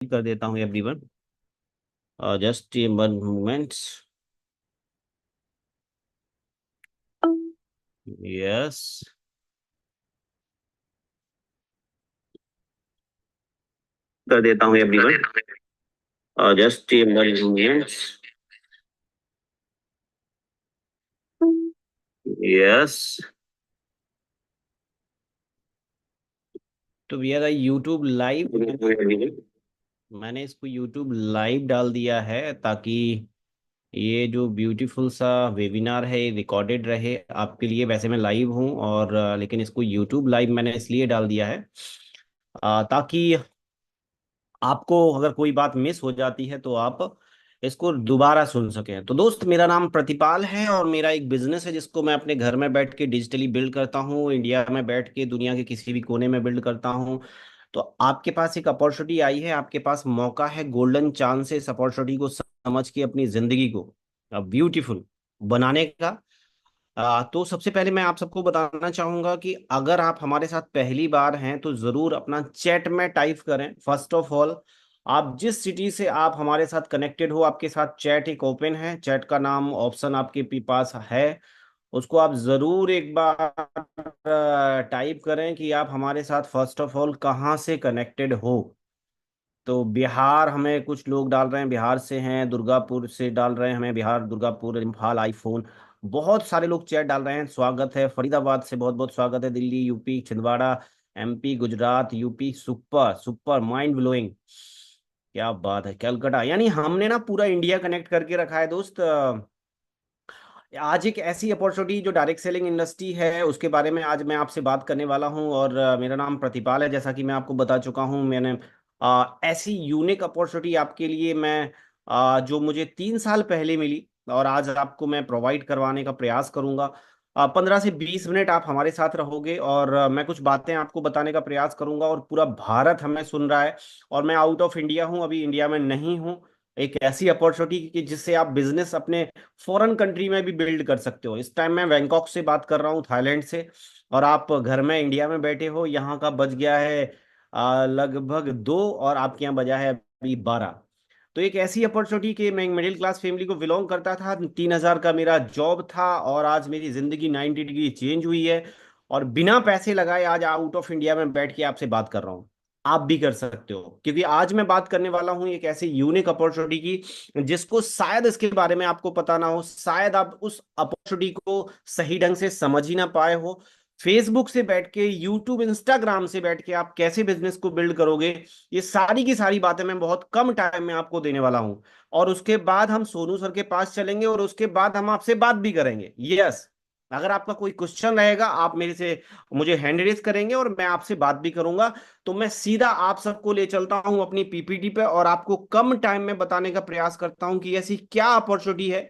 कर देता हूँ एवरीवन। Just 1 moments. यस, कर देता हूँ एवरीवन। Just 1 moments. यस, तो वी आर यूट्यूब लाइव। मैंने इसको यूट्यूब लाइव डाल दिया है ताकि ये जो ब्यूटीफुल सा वेबिनार है ये रिकॉर्डेड रहे आपके लिए। वैसे मैं लाइव हूँ और लेकिन इसको यूट्यूब लाइव मैंने इसलिए डाल दिया है ताकि आपको अगर कोई बात मिस हो जाती है तो आप इसको दोबारा सुन सकें। तो दोस्त, मेरा नाम प्रतिपाल है और मेरा एक बिजनेस है जिसको मैं अपने घर में बैठ के डिजिटली बिल्ड करता हूँ, इंडिया में बैठ के दुनिया के किसी भी कोने में बिल्ड करता हूँ। तो आपके पास एक अपॉर्चुनिटी आई है, आपके पास मौका है, गोल्डन चांस है इस अपॉर्चुनिटी को समझ के अपनी जिंदगी को ब्यूटीफुल बनाने का। तो सबसे पहले मैं आप सबको बताना चाहूंगा कि अगर आप हमारे साथ पहली बार हैं तो जरूर अपना चैट में टाइप करें। फर्स्ट ऑफ ऑल, आप जिस सिटी से आप हमारे साथ कनेक्टेड हो, आपके साथ चैट एक ओपन है, चैट का नाम ऑप्शन आपके पास है, उसको आप जरूर एक बार टाइप करें कि आप हमारे साथ फर्स्ट ऑफ ऑल कहाँ से कनेक्टेड हो। तो बिहार हमें कुछ लोग डाल रहे हैं, बिहार से हैं, दुर्गापुर से डाल रहे हैं हमें, बिहार दुर्गापुर इम्फाल आईफोन। बहुत सारे लोग चैट डाल रहे हैं, स्वागत है। फरीदाबाद से बहुत बहुत स्वागत है। Delhi, UP, Chhindwara, MP, Gujarat, UP, super super mind blowing, क्या बात है। कलकत्ता, यानी हमने ना पूरा इंडिया कनेक्ट करके रखा है दोस्त। आज एक ऐसी अपॉर्चुनिटी जो डायरेक्ट सेलिंग इंडस्ट्री है उसके बारे में आज मैं आपसे बात करने वाला हूं। और मेरा नाम प्रतिपाल है, जैसा कि मैं आपको बता चुका हूं। मैंने ऐसी यूनिक अपॉर्चुनिटी आपके लिए मैं जो मुझे 3 साल पहले मिली और आज आपको मैं प्रोवाइड करवाने का प्रयास करूंगा। 15 से 20 मिनट आप हमारे साथ रहोगे और मैं कुछ बातें आपको बताने का प्रयास करूंगा और पूरा भारत हमें सुन रहा है। और मैं आउट ऑफ इंडिया हूं, अभी इंडिया में नहीं हूं। एक ऐसी अपॉर्चुनिटी कि जिससे आप बिजनेस अपने फॉरेन कंट्री में भी बिल्ड कर सकते हो। इस टाइम मैं बैंकॉक से बात कर रहा हूँ, थाईलैंड से, और आप घर में इंडिया में बैठे हो। यहाँ का बज गया है लगभग 2 और आपके यहाँ बजा है अभी 12। तो एक ऐसी अपॉर्चुनिटी कि मैं एक मिडिल क्लास फैमिली को बिलोंग करता था, 3,000 का मेरा जॉब था और आज मेरी जिंदगी 90 डिग्री चेंज हुई है। और बिना पैसे लगाए आज आउट ऑफ इंडिया में बैठ के आपसे बात कर रहा हूँ। आप भी कर सकते हो, क्योंकि आज मैं बात करने वाला हूं एक ऐसी यूनिक अपॉर्चुनिटी की जिसको शायद इसके बारे में आपको पता ना हो, शायद आप उस अपॉर्चुनिटी को सही ढंग से समझ ही ना पाए हो। फेसबुक से बैठ के, यूट्यूब, इंस्टाग्राम से बैठ के आप कैसे बिजनेस को बिल्ड करोगे, ये सारी की सारी बातें मैं बहुत कम टाइम में आपको देने वाला हूं। और उसके बाद हम सोनू सर के पास चलेंगे और उसके बाद हम आपसे बात भी करेंगे। यस, अगर आपका कोई क्वेश्चन रहेगा आप मेरे से मुझे हैंड रेज करेंगे और मैं आपसे बात भी करूंगा। तो मैं सीधा आप सबको ले चलता हूं अपनी पीपीटी पे और आपको कम टाइम में बताने का प्रयास करता हूं कि ऐसी क्या अपॉर्चुनिटी है,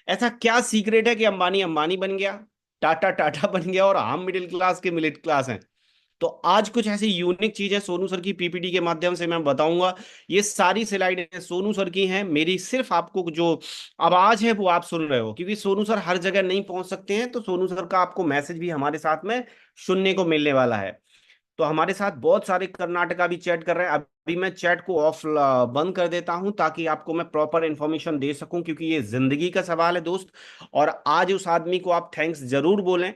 ऐसा क्या सीक्रेट है कि अंबानी अंबानी बन गया, टाटा टाटा बन गया और हम मिडिल क्लास के मिडिल क्लास हैं। तो आज कुछ ऐसी यूनिक चीजें सोनू सर की पीपीटी के माध्यम से मैं बताऊंगा। ये सारी स्लाइडें सोनू सर की हैं, मेरी सिर्फ आपको जो आवाज है वो आप सुन रहे हो, क्योंकि सोनू सर हर जगह नहीं पहुंच सकते हैं। तो सोनू सर का आपको मैसेज भी हमारे साथ में सुनने को मिलने वाला है। तो हमारे साथ बहुत सारे कर्नाटका भी चैट कर रहे हैं। अभी मैं चैट को ऑफ बंद कर देता हूं ताकि आपको मैं प्रॉपर इंफॉर्मेशन दे सकूं, क्योंकि ये जिंदगी का सवाल है दोस्त। और आज उस आदमी को आप थैंक्स जरूर बोलें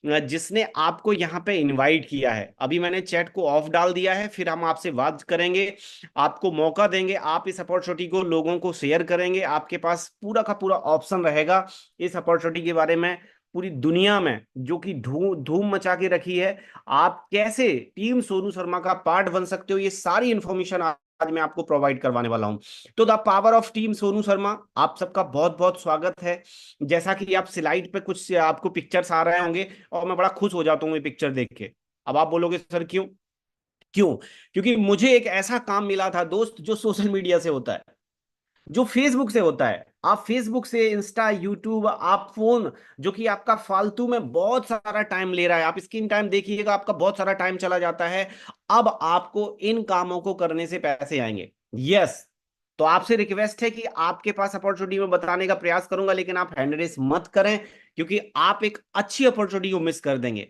जिसने आपको यहाँ पे इनवाइट किया है। अभी मैंने चैट को ऑफ डाल दिया है, फिर हम आपसे बात करेंगे, आपको मौका देंगे, आप इस अपॉर्चुनिटी को लोगों को शेयर करेंगे। आपके पास पूरा का पूरा ऑप्शन रहेगा इस अपॉर्चुनिटी के बारे में। पूरी दुनिया में जो कि धूम धूम मचा के रखी है, आप कैसे टीम सोनू शर्मा का पार्ट बन सकते हो, ये सारी इंफॉर्मेशन आज मैं आपको प्रोवाइड करवाने वाला हूं। तो the power of team Sonu Sharma, आप सबका बहुत बहुत स्वागत है। जैसा कि आप स्लाइड पे कुछ आपको पिक्चर्स आ रहे होंगे और मैं बड़ा खुश हो जाता हूँ ये पिक्चर देख के। अब आप बोलोगे सर क्यों? क्यों? क्योंकि मुझे एक ऐसा काम मिला था दोस्त जो सोशल मीडिया से होता है, जो फेसबुक से होता है। आप फेसबुक से, इंस्टा, यूट्यूब, आप फोन, जो कि आपका फालतू में बहुत सारा टाइम ले रहा है, आप स्क्रीन टाइम देखिएगा, आपका बहुत सारा टाइम चला जाता है। अब आपको इन कामों को करने से पैसे आएंगे। यस, तो आपसे रिक्वेस्ट है कि आपके पास अपॉर्चुनिटी में बताने का प्रयास करूंगा, लेकिन आप हैंड रेस मत करें, क्योंकि आप एक अच्छी अपॉर्चुनिटी को मिस कर देंगे।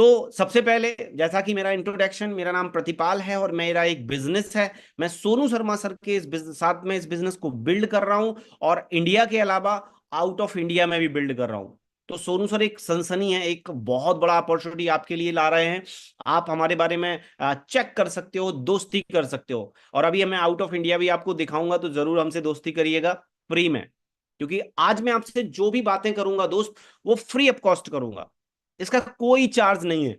तो सबसे पहले, जैसा कि मेरा इंट्रोडक्शन, मेरा नाम प्रतिपाल है और मेरा एक बिजनेस है। मैं सोनू शर्मा सर के इस बिजनेस साथ में इस बिजनेस को बिल्ड कर रहा हूं, और इंडिया के अलावा आउट ऑफ इंडिया में भी बिल्ड कर रहा हूं। तो सोनू सर एक सनसनी है, एक बहुत बड़ा अपॉर्चुनिटी आपके लिए ला रहे हैं। आप हमारे बारे में चेक कर सकते हो, दोस्ती कर सकते हो। और अभी मैं आउट ऑफ इंडिया भी आपको दिखाऊंगा, तो जरूर हमसे दोस्ती करिएगा फ्री में। क्योंकि आज मैं आपसे जो भी बातें करूंगा दोस्त, वो फ्री ऑफ कॉस्ट करूंगा, इसका कोई चार्ज नहीं है।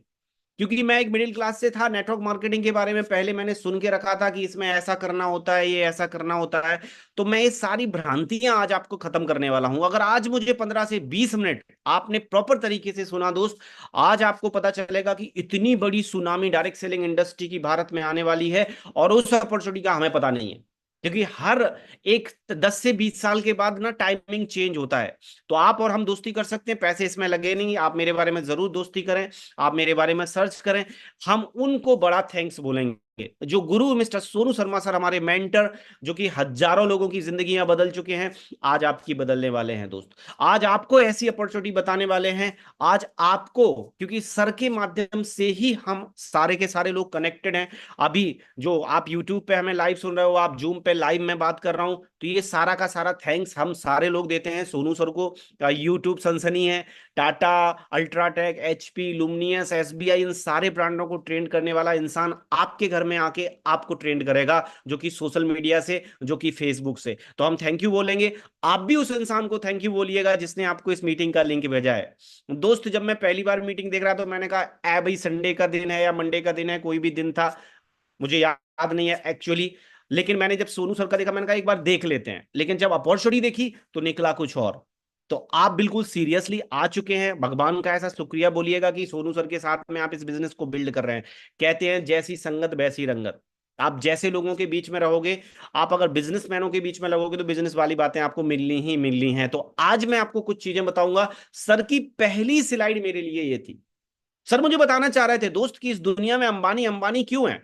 क्योंकि मैं एक मिडिल क्लास से था, नेटवर्क मार्केटिंग के बारे में पहले मैंने सुन के रखा था कि इसमें ऐसा करना होता है, ये ऐसा करना होता है। तो मैं ये सारी भ्रांतियां आज आपको खत्म करने वाला हूं। अगर आज मुझे 15 से 20 मिनट आपने प्रॉपर तरीके से सुना दोस्त, आज आपको पता चलेगा कि इतनी बड़ी सुनामी डायरेक्ट सेलिंग इंडस्ट्री की भारत में आने वाली है, और उस अपॉर्चुनिटी का हमें पता नहीं है। क्योंकि हर एक 10 से 20 साल के बाद ना टाइमिंग चेंज होता है। तो आप और हम दोस्ती कर सकते हैं, पैसे इसमें लगे नहीं। आप मेरे बारे में जरूर दोस्ती करें, आप मेरे बारे में सर्च करें। हम उनको बड़ा थैंक्स बोलेंगे जो गुरु मिस्टर सोनू शर्मा सर, हमारे मेंटर, जो कि हजारों लोगों की जिंदगियां बदल चुके हैं, आज आपकी बदलने वाले हैं दोस्त। आज आपको ऐसी अपॉर्चुनिटी बताने वाले हैं। आज आपको, क्योंकि सर के माध्यम से ही हम सारे के सारे लोग कनेक्टेड हैं। अभी जो आप यूट्यूब पे हमें लाइव सुन रहे हो, आप जूम पे लाइव में बात कर रहा हूं, तो ये सारा का सारा थैंक्स हम सारे लोग देते हैं सोनू सर को। यूट्यूब सनसनी है, Tata, UltraTech, HP, Luminous, SBI, इन सारे ब्रांडों को ट्रेंड करने वाला इंसान आपके घर में आके आपको ट्रेंड करेगा, जो कि सोशल मीडिया से, जो कि फेसबुक से। तो हम थैंक यू बोलेंगे, आप भी उस इंसान को थैंक यू बोलिएगा जिसने आपको इस मीटिंग का लिंक भेजा है। दोस्त, जब मैं पहली बार मीटिंग देख रहा था, तो मैंने कहा ए भाई, संडे का दिन है या मंडे का दिन है, कोई भी दिन था, मुझे याद नहीं है एक्चुअली। लेकिन मैंने जब सोनू सर का देखा, मैंने कहा एक बार देख लेते हैं। लेकिन जब अपॉर्चुनिटी देखी तो निकला कुछ और। तो आप बिल्कुल सीरियसली आ चुके हैं, भगवान का ऐसा शुक्रिया बोलिएगा कि सोनू सर के साथ में आप इस बिजनेस को बिल्ड कर रहे हैं। कहते हैं जैसी संगत वैसी रंगत। आप जैसे लोगों के बीच में रहोगे, आप अगर बिजनेसमैनों के बीच में लगोगे, तो बिजनेस वाली बातें आपको मिलनी ही मिलनी है। तो आज मैं आपको कुछ चीजें बताऊंगा। सर की पहली स्लाइड मेरे लिए ये थी। सर मुझे बताना चाह रहे थे दोस्त कि इस दुनिया में अंबानी अंबानी क्यों है।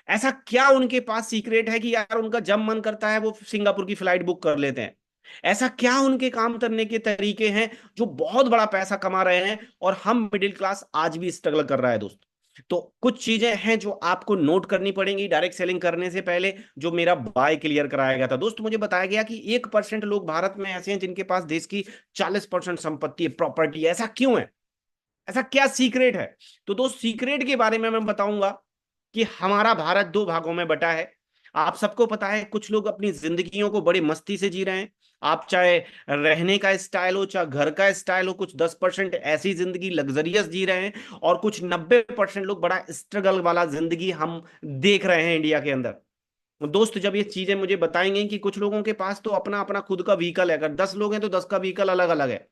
ऐसा क्या उनके पास सीक्रेट है कि यार उनका जब मन करता है वो सिंगापुर की फ्लाइट बुक कर लेते हैं। ऐसा क्या उनके काम करने के तरीके हैं जो बहुत बड़ा पैसा कमा रहे हैं, और हम मिडिल क्लास आज भी स्ट्रगल कर रहा है दोस्त। तो कुछ चीजें हैं जो आपको नोट करनी पड़ेंगी डायरेक्ट सेलिंग करने से पहले, जो मेरा बाय क्लियर कराया गया था दोस्त। मुझे बताया गया कि 1% लोग भारत में ऐसे हैं जिनके पास देश की 40% संपत्ति है, प्रॉपर्टी है। ऐसा क्यों है? ऐसा क्या सीक्रेट है? तो दोस्त, सीक्रेट के बारे में मैं बताऊंगा कि हमारा भारत दो भागों में बटा है। आप सबको पता है, कुछ लोग अपनी जिंदगियों को बड़ी मस्ती से जी रहे हैं। आप चाहे रहने का स्टाइल हो, चाहे घर का स्टाइल हो, कुछ 10% ऐसी जिंदगी लग्जरियस जी रहे हैं, और कुछ 90% लोग बड़ा स्ट्रगल वाला जिंदगी हम देख रहे हैं इंडिया के अंदर। दोस्त, जब ये चीजें मुझे बताएंगे कि कुछ लोगों के पास तो अपना अपना खुद का व्हीकल है, अगर 10 लोग हैं तो 10 का व्हीकल अलग अलग है,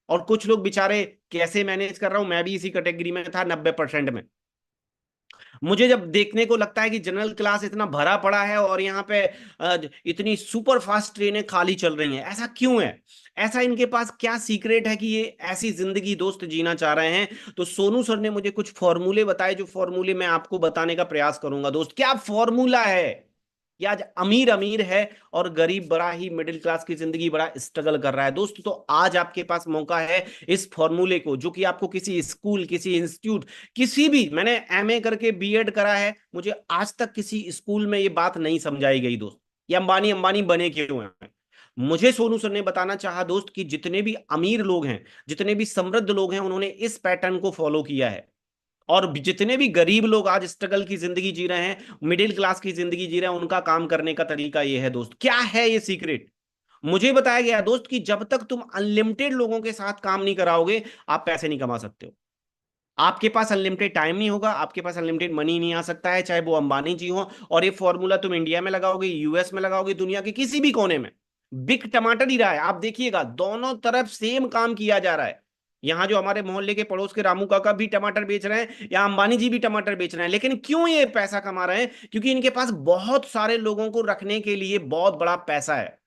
और कुछ लोग बेचारे कैसे मैनेज कर रहा हूं, मैं भी इसी कैटेगरी में था 90% में। मुझे जब देखने को लगता है कि जनरल क्लास इतना भरा पड़ा है और यहाँ पे इतनी सुपर फास्ट ट्रेनें खाली चल रही हैं, ऐसा क्यों है? ऐसा इनके पास क्या सीक्रेट है कि ये ऐसी जिंदगी दोस्त जीना चाह रहे हैं? तो सोनू सर ने मुझे कुछ फॉर्मूले बताए, जो फॉर्मूले मैं आपको बताने का प्रयास करूंगा दोस्त। क्या फॉर्मूला है कि आज अमीर अमीर है और गरीब बड़ा ही मिडिल क्लास की जिंदगी बड़ा स्ट्रगल कर रहा है दोस्त। तो आज आपके पास मौका है इस फॉर्मूले को, जो कि आपको किसी स्कूल, किसी इंस्टीट्यूट, किसी भी, मैंने एमए करके बीएड करा है, मुझे आज तक किसी स्कूल में ये बात नहीं समझाई गई दोस्त, ये अंबानी अंबानी बने क्यों हैं। मुझे सोनू सर ने बताना चाहा दोस्त कि जितने भी अमीर लोग हैं, जितने भी समृद्ध लोग हैं, उन्होंने इस पैटर्न को फॉलो किया है। और जितने भी गरीब लोग आज स्ट्रगल की जिंदगी जी रहे हैं, मिडिल क्लास की जिंदगी जी रहे हैं, उनका काम करने का तरीका ये है दोस्त। क्या है ये सीक्रेट? मुझे बताया गया दोस्त कि जब तक तुम अनलिमिटेड लोगों के साथ काम नहीं कराओगे, आप पैसे नहीं कमा सकते हो। आपके पास अनलिमिटेड टाइम नहीं होगा, आपके पास अनलिमिटेड मनी नहीं आ सकता है, चाहे वो अंबानी जी हो। और ये फॉर्मूला तुम इंडिया में लगाओगे, यूएस में लगाओगे, दुनिया के किसी भी कोने में, बिक टमाटर ही रहा है। आप देखिएगा, दोनों तरफ सेम काम किया जा रहा है। यहाँ जो हमारे मोहल्ले के पड़ोस के रामू काका भी टमाटर बेच रहे हैं, या अंबानी जी भी टमाटर बेच रहे हैं। लेकिन क्यों ये पैसा कमा रहे हैं? क्योंकि इनके पास बहुत सारे लोगों को रखने के लिए बहुत बड़ा पैसा है।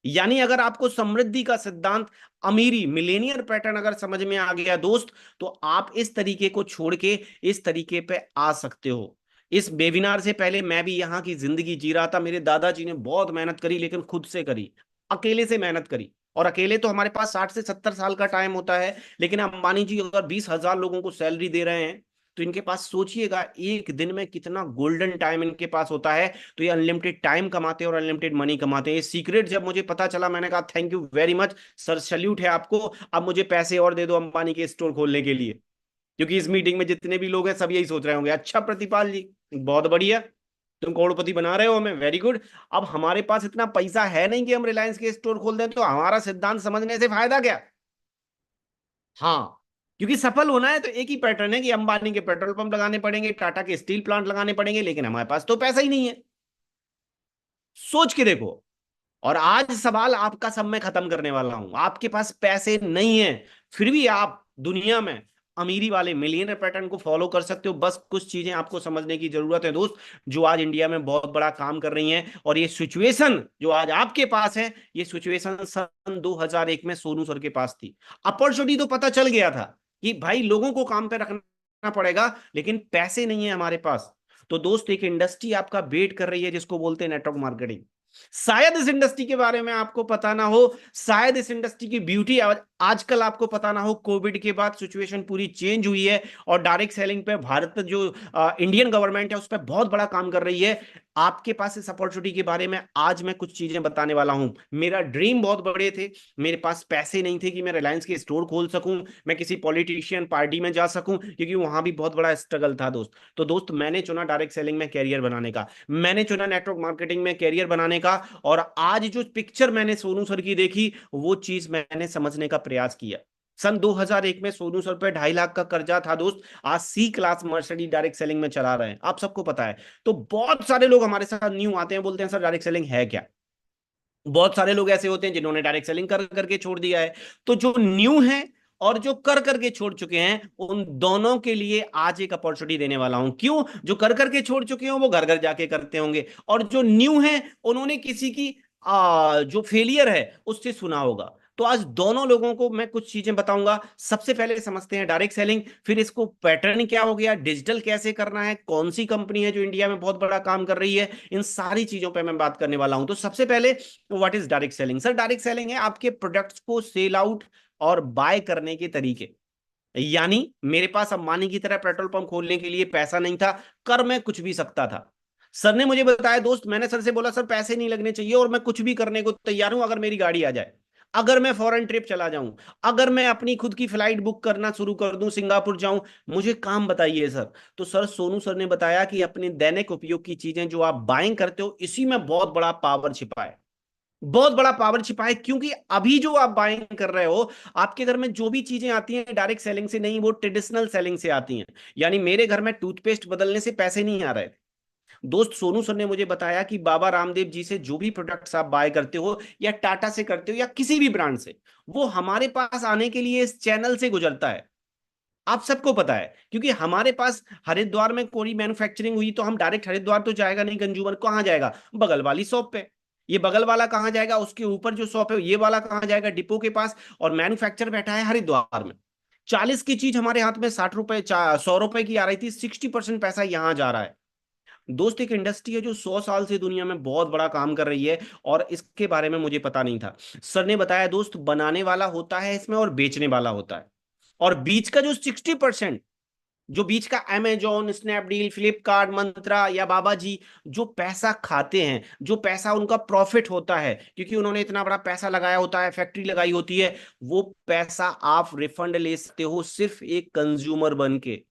यानी अगर आपको समृद्धि का सिद्धांत, अमीरी, मिलेनियर पैटर्न अगर समझ में आ गया दोस्त, तो आप इस तरीके को छोड़ के इस तरीके पे आ सकते हो। इस वेबिनार से पहले मैं भी यहाँ की जिंदगी जी रहा था। मेरे दादाजी ने बहुत मेहनत करी, लेकिन खुद से करी, अकेले से मेहनत करी। और अकेले तो हमारे पास 60 से 70 साल का टाइम होता है, लेकिन अंबानी जी अगर 20,000 लोगों को सैलरी दे रहे हैं, तो इनके पास सोचिएगा एक दिन में कितना गोल्डन टाइम इनके पास होता है। तो ये अनलिमिटेड टाइम कमाते हैं और अनलिमिटेड मनी कमाते हैं। ये सीक्रेट जब मुझे पता चला, मैंने कहा thank you very much sir, salute है आपको। अब मुझे पैसे और दे दो अंबानी के स्टोर खोलने के लिए, क्योंकि इस मीटिंग में जितने भी लोग हैं सब यही सोच रहे होंगे, अच्छा प्रतिपाल जी बहुत बढ़िया, तुम करोड़पति बना रहे हो हमें, वेरी गुड। अब हमारे पास इतना पैसा है नहीं कि हम रिलायंस के स्टोर खोल दें, तो हमारा सिद्धांत समझने से फायदा क्या। हाँ, क्योंकि सफल होना है तो एक ही पैटर्न है कि अंबानी के पेट्रोल पंप लगाने पड़ेंगे, टाटा के स्टील प्लांट लगाने पड़ेंगे, लेकिन हमारे पास तो पैसा ही नहीं है। सोच के देखो। और आज सवाल आपका सब मैं खत्म करने वाला हूं। आपके पास पैसे नहीं है, फिर भी आप दुनिया में अमीरी वाले मिलियनर पैटर्न को फॉलो कर सकते हो। बस कुछ चीजें आपको समझने की जरूरत है दोस्त, जो आज इंडिया में बहुत बड़ा काम कर रही हैं। और ये सिचुएशन जो आज आपके पास है, ये सिचुएशन सन 2001 में सोनू सर के पास थी। अपॉर्चुनिटी तो पता चल गया था कि भाई लोगों को काम पे रखना पड़ेगा, लेकिन पैसे नहीं है हमारे पास। तो दोस्त एक इंडस्ट्री आपका वेट कर रही है जिसको बोलते हैं नेटवर्क मार्केटिंग। शायद इस इंडस्ट्री के बारे में आपको पता ना हो, शायद इस इंडस्ट्री की ब्यूटी आजकल आपको पता ना हो। कोविड के बाद सिचुएशन पूरी चेंज हुई है और डायरेक्ट सेलिंग पे भारत जो इंडियन गवर्नमेंट है उस पर बहुत बड़ा काम कर रही है। आपके पास इस अपॉर्चुनिटी के बारे में आज मैं कुछ चीजें बताने वाला हूं। मेरा ड्रीम बहुत बड़े थे, मेरे पास पैसे नहीं थे कि मैं रिलायंस के स्टोर खोल सकूं, मैं किसी पॉलिटिशियन पार्टी में जा सकूं, क्योंकि वहां भी बहुत बड़ा स्ट्रगल था दोस्त। तो दोस्त मैंने चुना डायरेक्ट सेलिंग में कैरियर बनाने का, मैंने चुना नेटवर्क मार्केटिंग में कैरियर बनाने का। और आज जो पिक्चर मैंने सोनू सर की देखी, वो चीज मैंने समझने का प्रयास किया। सन 2001 में सोनू सर पे 2.5 लाख का कर्जा था दोस्त, आज सी क्लास मर्सिडीज डायरेक्ट सेलिंग में चला रहे हैं, आप सबको पता है। तो बहुत सारे लोग हमारे साथ न्यू आते हैं, बोलते हैं सर डायरेक्ट सेलिंग है क्या। बहुत सारे लोग ऐसे होते हैं जिन्होंने डायरेक्ट सेलिंग कर करके छोड़ दिया है। तो जो न्यू है और जो कर करके छोड़ चुके हैं, उन दोनों के लिए आज एक अपॉर्चुनिटी देने वाला हूं। क्यों? जो कर करके छोड़ चुके हैं वो घर घर जाके करते होंगे, और जो न्यू है उन्होंने किसी की जो फेलियर है उससे सुना होगा। तो आज दोनों लोगों को मैं कुछ चीजें बताऊंगा। सबसे पहले समझते हैं डायरेक्ट सेलिंग, फिर इसको पैटर्न क्या हो गया, डिजिटल कैसे करना है, कौन सी कंपनी है जो इंडिया में बहुत बड़ा काम कर रही है, इन सारी चीजों पे मैं बात करने वाला हूं। तो सबसे पहले what is direct selling? Sir direct selling है आपके प्रोडक्ट्स को सेल आउट और बाय करने के तरीके। यानी मेरे पास अंबानी की तरह पेट्रोल पंप खोलने के लिए पैसा नहीं था, कर मैं कुछ भी सकता था। सर ने मुझे बताया दोस्त, मैंने सर से बोला सर पैसे नहीं लगने चाहिए और मैं कुछ भी करने को तैयार हूं, अगर मेरी गाड़ी आ जाए, अगर मैं फॉरेन ट्रिप चला जाऊं, अगर मैं अपनी खुद की फ्लाइट बुक करना शुरू कर दूं, सिंगापुर जाऊं, मुझे काम बताइए सर। तो सर सोनू सर ने बताया कि अपने दैनिक उपयोग की चीजें जो आप बाइंग करते हो, इसी में बहुत बड़ा पावर छिपा है, बहुत बड़ा पावर छिपा है। क्योंकि अभी जो आप बाइंग कर रहे हो, आपके घर में जो भी चीजें आती हैं डायरेक्ट सेलिंग से नहीं, वो ट्रेडिशनल सेलिंग से आती हैं। यानी मेरे घर में टूथपेस्ट बदलने से पैसे नहीं आ रहे दोस्त। सोनू सर ने मुझे बताया कि बाबा रामदेव जी से जो भी प्रोडक्ट्स आप बाय करते हो, या टाटा से करते हो, या किसी भी ब्रांड से, वो हमारे पास आने के लिए इस चैनल से गुजरता है। आप सबको पता है, क्योंकि हमारे पास हरिद्वार में कोई मैन्युफैक्चरिंग हुई तो हम डायरेक्ट हरिद्वार तो जाएगा नहीं, कंज्यूमर कहाँ जाएगा, बगल वाली शॉप पे। ये बगल वाला कहाँ जाएगा, उसके ऊपर जो शॉप है ये वाला कहाँ जाएगा, डिपो के पास। और मैन्युफैक्चर बैठा है हरिद्वार में। 40 की चीज हमारे हाथ में 60 रुपए 100 रुपए की आ रही थी, 60% पैसा यहां जा रहा है। दोस्त एक इंडस्ट्री है जो 100 साल से दुनिया में बहुत बड़ा काम कर रही है, और इसके बारे में मुझे पता नहीं था। सर ने बताया दोस्त, बनाने वाला होता है इसमें और बेचने वाला होता है। और बीच का जो 60%, जो बीच का अमेजोन, स्नैपडील, फ्लिपकार्ट, मंत्रा या बाबा जी जो पैसा खाते हैं, जो पैसा उनका प्रॉफिट होता है, क्योंकि उन्होंने इतना बड़ा पैसा लगाया होता है, फैक्ट्री लगाई होती है, वो पैसा आप रिफंड ले सकते हो सिर्फ एक कंज्यूमर बन के।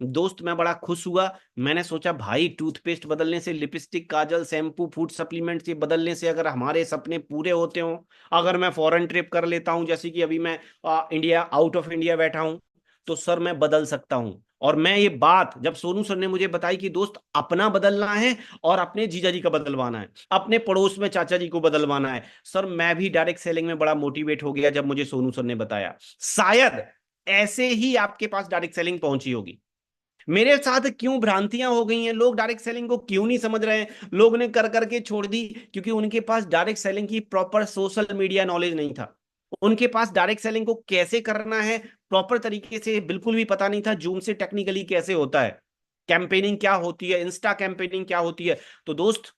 दोस्त मैं बड़ा खुश हुआ। मैंने सोचा भाई टूथपेस्ट बदलने से, लिपस्टिक, काजल, शैम्पू, फूड सप्लीमेंट से बदलने से अगर हमारे सपने पूरे होते हो, अगर मैं फॉरेन ट्रिप कर लेता हूं, जैसे कि अभी मैं इंडिया, आउट ऑफ इंडिया बैठा हूं, तो सर मैं बदल सकता हूं। और मैं ये बात जब सोनू सर ने मुझे बताई कि दोस्त अपना बदलना है और अपने जीजा जी का बदलवाना है, अपने पड़ोस में चाचा जी को बदलवाना है, सर मैं भी डायरेक्ट सेलिंग में बड़ा मोटिवेट हो गया जब मुझे सोनू सर ने बताया। शायद ऐसे ही आपके पास डायरेक्ट सेलिंग पहुंची होगी। मेरे साथ क्यों भ्रांतियां हो गई हैं, लोग डायरेक्ट सेलिंग को क्यों नहीं समझ रहे हैं, लोग ने कर करके छोड़ दी, क्योंकि उनके पास डायरेक्ट सेलिंग की प्रॉपर सोशल मीडिया नॉलेज नहीं था। उनके पास डायरेक्ट सेलिंग को कैसे करना है प्रॉपर तरीके से बिल्कुल भी पता नहीं था। जूम से टेक्निकली कैसे होता है, कैंपेनिंग क्या होती है, इंस्टा कैंपेनिंग क्या होती है। तो दोस्त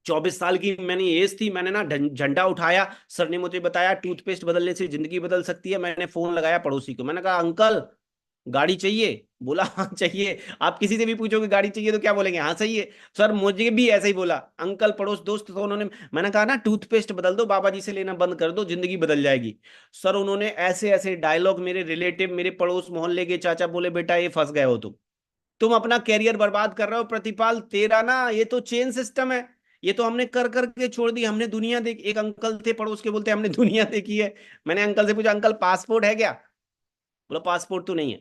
24 साल की मैंने एज थी, मैंने ना झंडा उठाया। सर ने मुझे बताया टूथपेस्ट बदलने से जिंदगी बदल सकती है। मैंने फोन लगाया पड़ोसी को, मैंने कहा अंकल गाड़ी चाहिए? बोला हाँ चाहिए। आप किसी से भी पूछोगे गाड़ी चाहिए तो क्या बोलेंगे? हाँ सही है। सर मुझे भी ऐसे ही बोला, अंकल पड़ोस दोस्त तो उन्होंने, मैंने कहा ना टूथपेस्ट बदल दो, बाबा जी से लेना बंद कर दो, जिंदगी बदल जाएगी। सर उन्होंने ऐसे ऐसे डायलॉग, मेरे रिलेटिव, मेरे पड़ोस मोहल्ले के चाचा बोले बेटा ये फंस गए हो तुम अपना कैरियर बर्बाद कर रहे हो प्रतिपाल, तेरा ना ये तो चेन सिस्टम है, ये तो हमने कर करके छोड़ दी, हमने दुनिया देख, एक अंकल थे पड़ोस के बोलते हमने दुनिया देखी है। मैंने अंकल से पूछा अंकल पासपोर्ट है क्या? बोला पासपोर्ट तो नहीं है।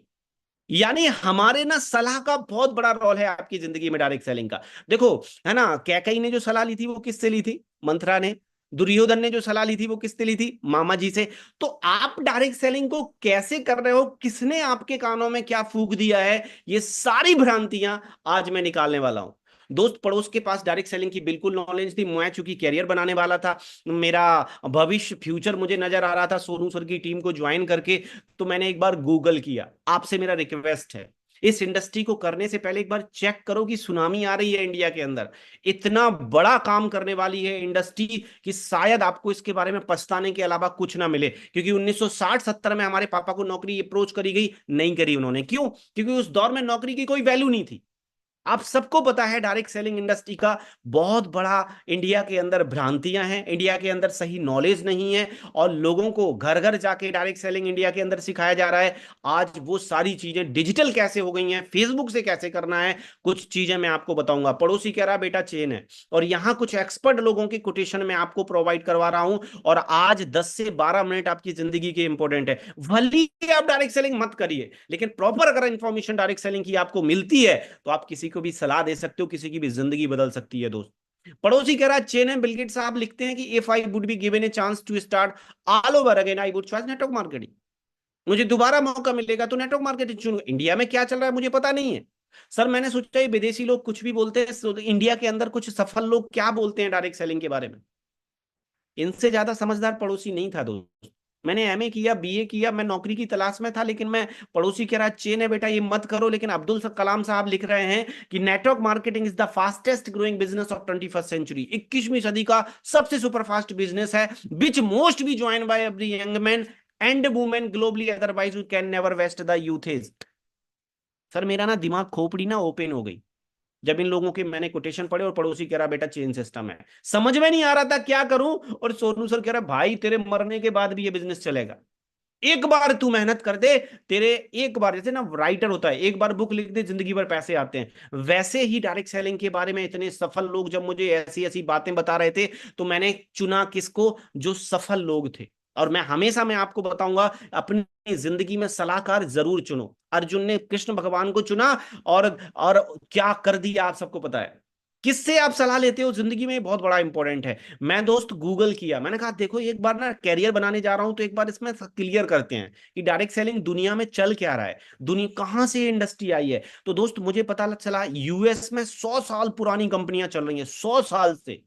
यानी हमारे ना सलाह का बहुत बड़ा रोल है आपकी जिंदगी में, डायरेक्ट सेलिंग का। देखो, है ना, कैकई ने जो सलाह ली थी वो किससे ली थी? मंथरा ने। दुर्योधन ने जो सलाह ली थी वो किससे ली थी? मामा जी से। तो आप डायरेक्ट सेलिंग को कैसे कर रहे हो, किसने आपके कानों में क्या फूंक दिया है, ये सारी भ्रांतियां आज मैं निकालने वाला हूं। दोस्त पड़ोस के पास डायरेक्ट सेलिंग की बिल्कुल नॉलेज थी, मैं चूंकि कैरियर बनाने वाला था, मेरा भविष्य फ्यूचर मुझे नजर आ रहा था सोनू सर की टीम को ज्वाइन करके, तो मैंने एक बार गूगल किया। आपसे मेरा रिक्वेस्ट है, इस इंडस्ट्री को करने से पहले एक बार चेक करो कि सुनामी आ रही है इंडिया के अंदर, इतना बड़ा काम करने वाली है इंडस्ट्री कि शायद आपको इसके बारे में पछताने के अलावा कुछ ना मिले। क्योंकि 1960-70 में हमारे पापा को नौकरी अप्रोच करी गई, नहीं करी उन्होंने। क्यों? क्योंकि उस दौर में नौकरी की कोई वैल्यू नहीं थी। आप सबको पता है डायरेक्ट सेलिंग इंडस्ट्री का बहुत बड़ा इंडिया के अंदर भ्रांतियां हैं, इंडिया के अंदर सही नॉलेज नहीं है, और लोगों को घर घर जाके डायरेक्ट सेलिंग इंडिया के अंदर सिखाया जा रहा है। आज वो सारी चीजें डिजिटल कैसे हो गई हैं, फेसबुक से कैसे करना है, कुछ चीजें मैं आपको बताऊंगा। पड़ोसी कह रहा बेटा चेन है, और यहाँ कुछ एक्सपर्ट लोगों की कोटेशन मैं आपको प्रोवाइड करवा रहा हूं, और आज 10 से 12 मिनट आपकी जिंदगी के इंपॉर्टेंट है। भले ही आप डायरेक्ट सेलिंग मत करिए, लेकिन प्रॉपर अगर इंफॉर्मेशन डायरेक्ट सेलिंग की आपको मिलती है तो आप किसी को भी सलाह दे सकते हो, किसी की भी जिंदगी बदल सकती है दोस्त। पड़ोसी कह रहा है चेन है, बिलगेट साहब लिखते हैं कि if I would be given a chance to start all over again I would choice network marketing. मुझे दोबारा मौका मिलेगा तो नेटवर्क मार्केटिंग चुनूंगा। इंडिया में क्या चल रहा है मुझे पता नहीं है। सर मैंने सोचा ये विदेशी लोग कुछ भी बोलते हैं, तो इंडिया के अंदर कुछ सफल लोग क्या बोलते हैं डायरेक्ट सेलिंग के बारे में, इनसे ज्यादा समझदार पड़ोसी नहीं था दोस्त। मैंने एमए किया, बीए किया, मैं नौकरी की तलाश में था, लेकिन मैं, पड़ोसी कह रहा चेन है बेटा ये मत करो, लेकिन अब्दुल कलाम साहब लिख रहे हैं कि network marketing is the fastest growing business of 21st century, 21वीं सदी का सबसे सुपरफास्ट बिजनेस है, which most be join by every young man and women globally, otherwise we can never waste the youth age. Sir मेरा ना दिमाग खोपड़ी ना ओपन हो गई जब इन लोगों के मैंने कोटेशन पढ़े, और पड़ोसी कह रहा बेटा चेन सिस्टम है, समझ में नहीं आ रहा था क्या करूं। और सोनू सर कह रहा भाई तेरे मरने के बाद भी ये बिजनेस चलेगा, एक बार तू मेहनत कर दे, तेरे एक बार, जैसे ना राइटर होता है एक बार बुक लिख दे जिंदगी भर पैसे आते हैं, वैसे ही डायरेक्ट सेलिंग के बारे में इतने सफल लोग जब मुझे ऐसी ऐसी बातें बता रहे थे, तो मैंने चुना किसको? जो सफल लोग थे। और मैं हमेशा मैं आपको बताऊंगा, अपनी जिंदगी में सलाहकार जरूर चुनो। अर्जुन ने कृष्ण भगवान को चुना, और क्या कर दिया आप सबको पता है। किससे आप सलाह लेते हो जिंदगी में बहुत बड़ा इंपॉर्टेंट है। मैं दोस्त गूगल किया, मैंने कहा देखो एक बार ना कैरियर बनाने जा रहा हूं तो एक बार इसमें क्लियर करते हैं कि डायरेक्ट सेलिंग दुनिया में चल क्या रहा है, दुनिया कहां से इंडस्ट्री आई है। तो दोस्त मुझे पता चला यूएस में 100 साल पुरानी कंपनियां चल रही हैं, 100 साल से।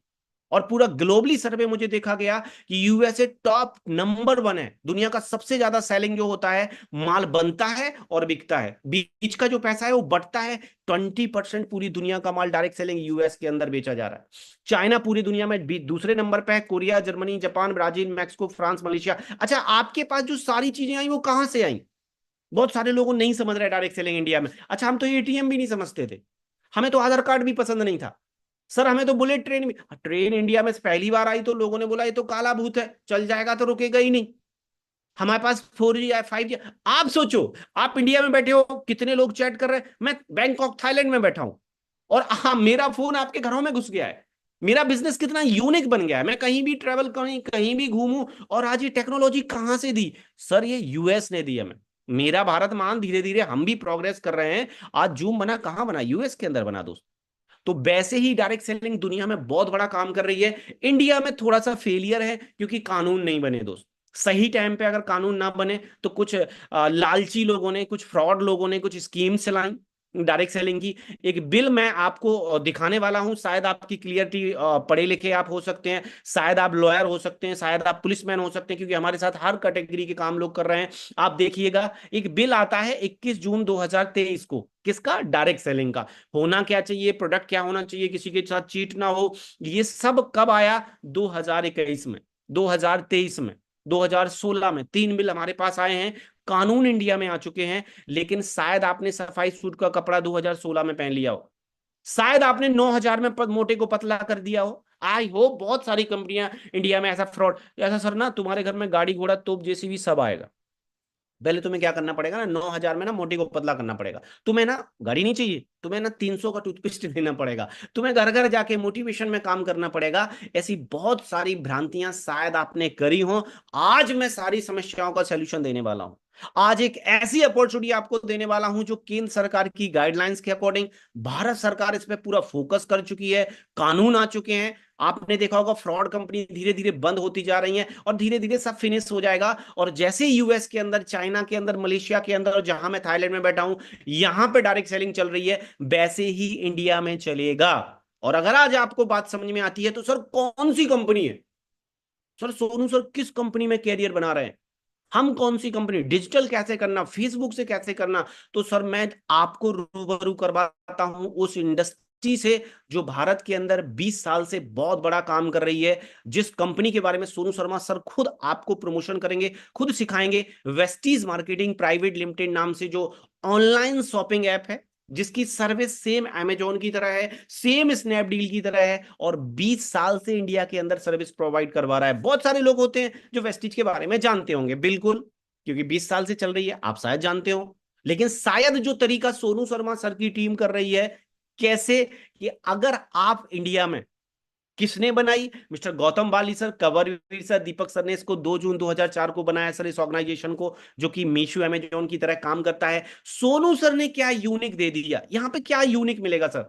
और पूरा ग्लोबली सर्वे मुझे देखा गया कि यूएसए टॉप नंबर 1 है, दुनिया का सबसे ज्यादा सेलिंग जो होता है, माल बनता है और बिकता है, बीच का जो पैसा है वो बढ़ता है। 20% पूरी दुनिया का माल डायरेक्ट सेलिंग यूएस के अंदर बेचा जा रहा है। चाइना पूरी दुनिया में दूसरे नंबर पे है, Korea, Germany, Japan, Brazil, Mexico, France, Malaysia. अच्छा आपके पास जो सारी चीजें आई वो कहां से आई? बहुत सारे लोग नहीं समझ रहे डायरेक्ट सेलिंग इंडिया में। अच्छा हम तो एटीएम भी नहीं समझते थे, हमें तो आधार कार्ड भी पसंद नहीं था। सर हमें तो बुलेट ट्रेन भी, ट्रेन इंडिया में पहली बार आई तो लोगों ने बोला ये तो काला भूत है, चल जाएगा तो रुकेगा ही नहीं। हमारे पास 4G या 5G। आप सोचो, आप इंडिया में बैठे हो, कितने लोग चैट कर रहे हैं, मैं बैंकॉक थाईलैंड में बैठा हूं, और हाँ मेरा फोन आपके घरों में घुस गया है। मेरा बिजनेस कितना यूनिक बन गया है, मैं कहीं भी ट्रेवल करूं, कहीं भी घूमूं, और आज ये टेक्नोलॉजी कहां से दी? सर ये यूएस ने दी हमें। मेरा भारत मान धीरे धीरे हम भी प्रोग्रेस कर रहे हैं। आज जूम बना कहां बना? यूएस के अंदर बना दोस्त। तो वैसे ही डायरेक्ट सेलिंग दुनिया में बहुत बड़ा काम कर रही है। इंडिया में थोड़ा सा फेलियर है क्योंकि कानून नहीं बने दोस्त। सही टाइम पे अगर कानून ना बने तो कुछ लालची लोगों ने, कुछ फ्रॉड लोगों ने कुछ स्कीम चलाई डायरेक्ट सेलिंग की। एक बिल मैं आपको दिखाने वाला हूं, शायद आपकी क्लियरिटी, पढ़े लिखे आप हो सकते हैं, शायद आप लॉयर हो सकते हैं, शायद आप पुलिसमैन हो सकते हैं, क्योंकि हमारे साथ हर कैटेगरी के काम लोग कर रहे हैं। आप देखिएगा एक बिल आता है 21 जून 2023 को, किसका? डायरेक्ट सेलिंग का। होना क्या चाहिए, प्रोडक्ट क्या होना चाहिए, किसी के साथ चीट ना हो, ये सब कब आया? 2021 में, 2023 में, 2016 में, 3 बिल हमारे पास आए हैं। कानून इंडिया में आ चुके हैं, लेकिन शायद आपने सफाई सूट का कपड़ा 2016 में पहन लिया हो, शायद आपने 9,000 में मोटे को पतला कर दिया हो। आई होप बहुत सारी कंपनियां इंडिया में ऐसा फ्रॉड, ऐसा सर ना तुम्हारे घर में गाड़ी घोड़ा तोप जेसीबी सब आएगा, पहले तुम्हें क्या करना पड़ेगा ना, 9,000 में ना मोटी को पतला करना पड़ेगा, तुम्हें ना गाड़ी नहीं चाहिए, तुम्हें ना 300 का टूथपेस्ट लेना पड़ेगा, तुम्हें घर घर जाके मोटिवेशन में काम करना पड़ेगा। ऐसी बहुत सारी भ्रांतियां शायद आपने करी हो। आज मैं सारी समस्याओं का सलूशन देने वाला हूं। आज एक ऐसी अपॉर्चुनिटी आपको देने वाला हूं जो केंद्र सरकार की गाइडलाइंस के अकॉर्डिंग भारत सरकार इस पे पूरा फोकस कर चुकी है, कानून आ चुके हैं। आपने देखा होगा फ्रॉड कंपनी धीरे धीरे बंद होती जा रही हैं और धीरे धीरे सब फिनिश हो जाएगा। और जैसे यूएस के अंदर, चाइना के अंदर, मलेशिया के अंदर, और जहां मैं थाईलैंड में बैठा हूं यहां पे डायरेक्ट सेलिंग चल रही है, वैसे ही इंडिया में चलेगा। और अगर आज आपको बात समझ में आती है तो सर कौन सी कंपनी है, सर सोनू सर किस कंपनी में कैरियर बना रहे हैं, हम कौन सी कंपनी, डिजिटल कैसे करना, फेसबुक से कैसे करना, तो सर मैं आपको रूबरू करवाता हूं उस इंडस्ट्री से जो भारत के अंदर 20 साल से बहुत बड़ा काम कर रही है, जिस कंपनी के बारे में सोनू शर्मा सर खुद आपको प्रमोशन करेंगे, खुद सिखाएंगे। वेस्टीज मार्केटिंग प्राइवेट लिमिटेड नाम से जो ऑनलाइन शॉपिंग ऐप है, जिसकी सर्विस सेम अमेजोन की तरह है, सेम स्नैपडील की तरह है, और 20 साल से इंडिया के अंदर सर्विस प्रोवाइड करवा रहा है। बहुत सारे लोग होते हैं जो वेस्टीज के बारे में जानते होंगे, बिल्कुल, क्योंकि 20 साल से चल रही है, आप शायद जानते हो। लेकिन शायद जो तरीका सोनू शर्मा सर की टीम कर रही है, कैसे कि अगर आप इंडिया में, किसने बनाई, मिस्टर गौतम बाली सर, कंवरवीर सर, दीपक सर ने इसको 2 जून 2004 को बनाया सर, इस ऑर्गेनाइजेशन को जो कि मीशो अमेजोन की तरह काम करता है। सोनू सर ने क्या यूनिक दे दिया, यहां पे क्या यूनिक मिलेगा सर?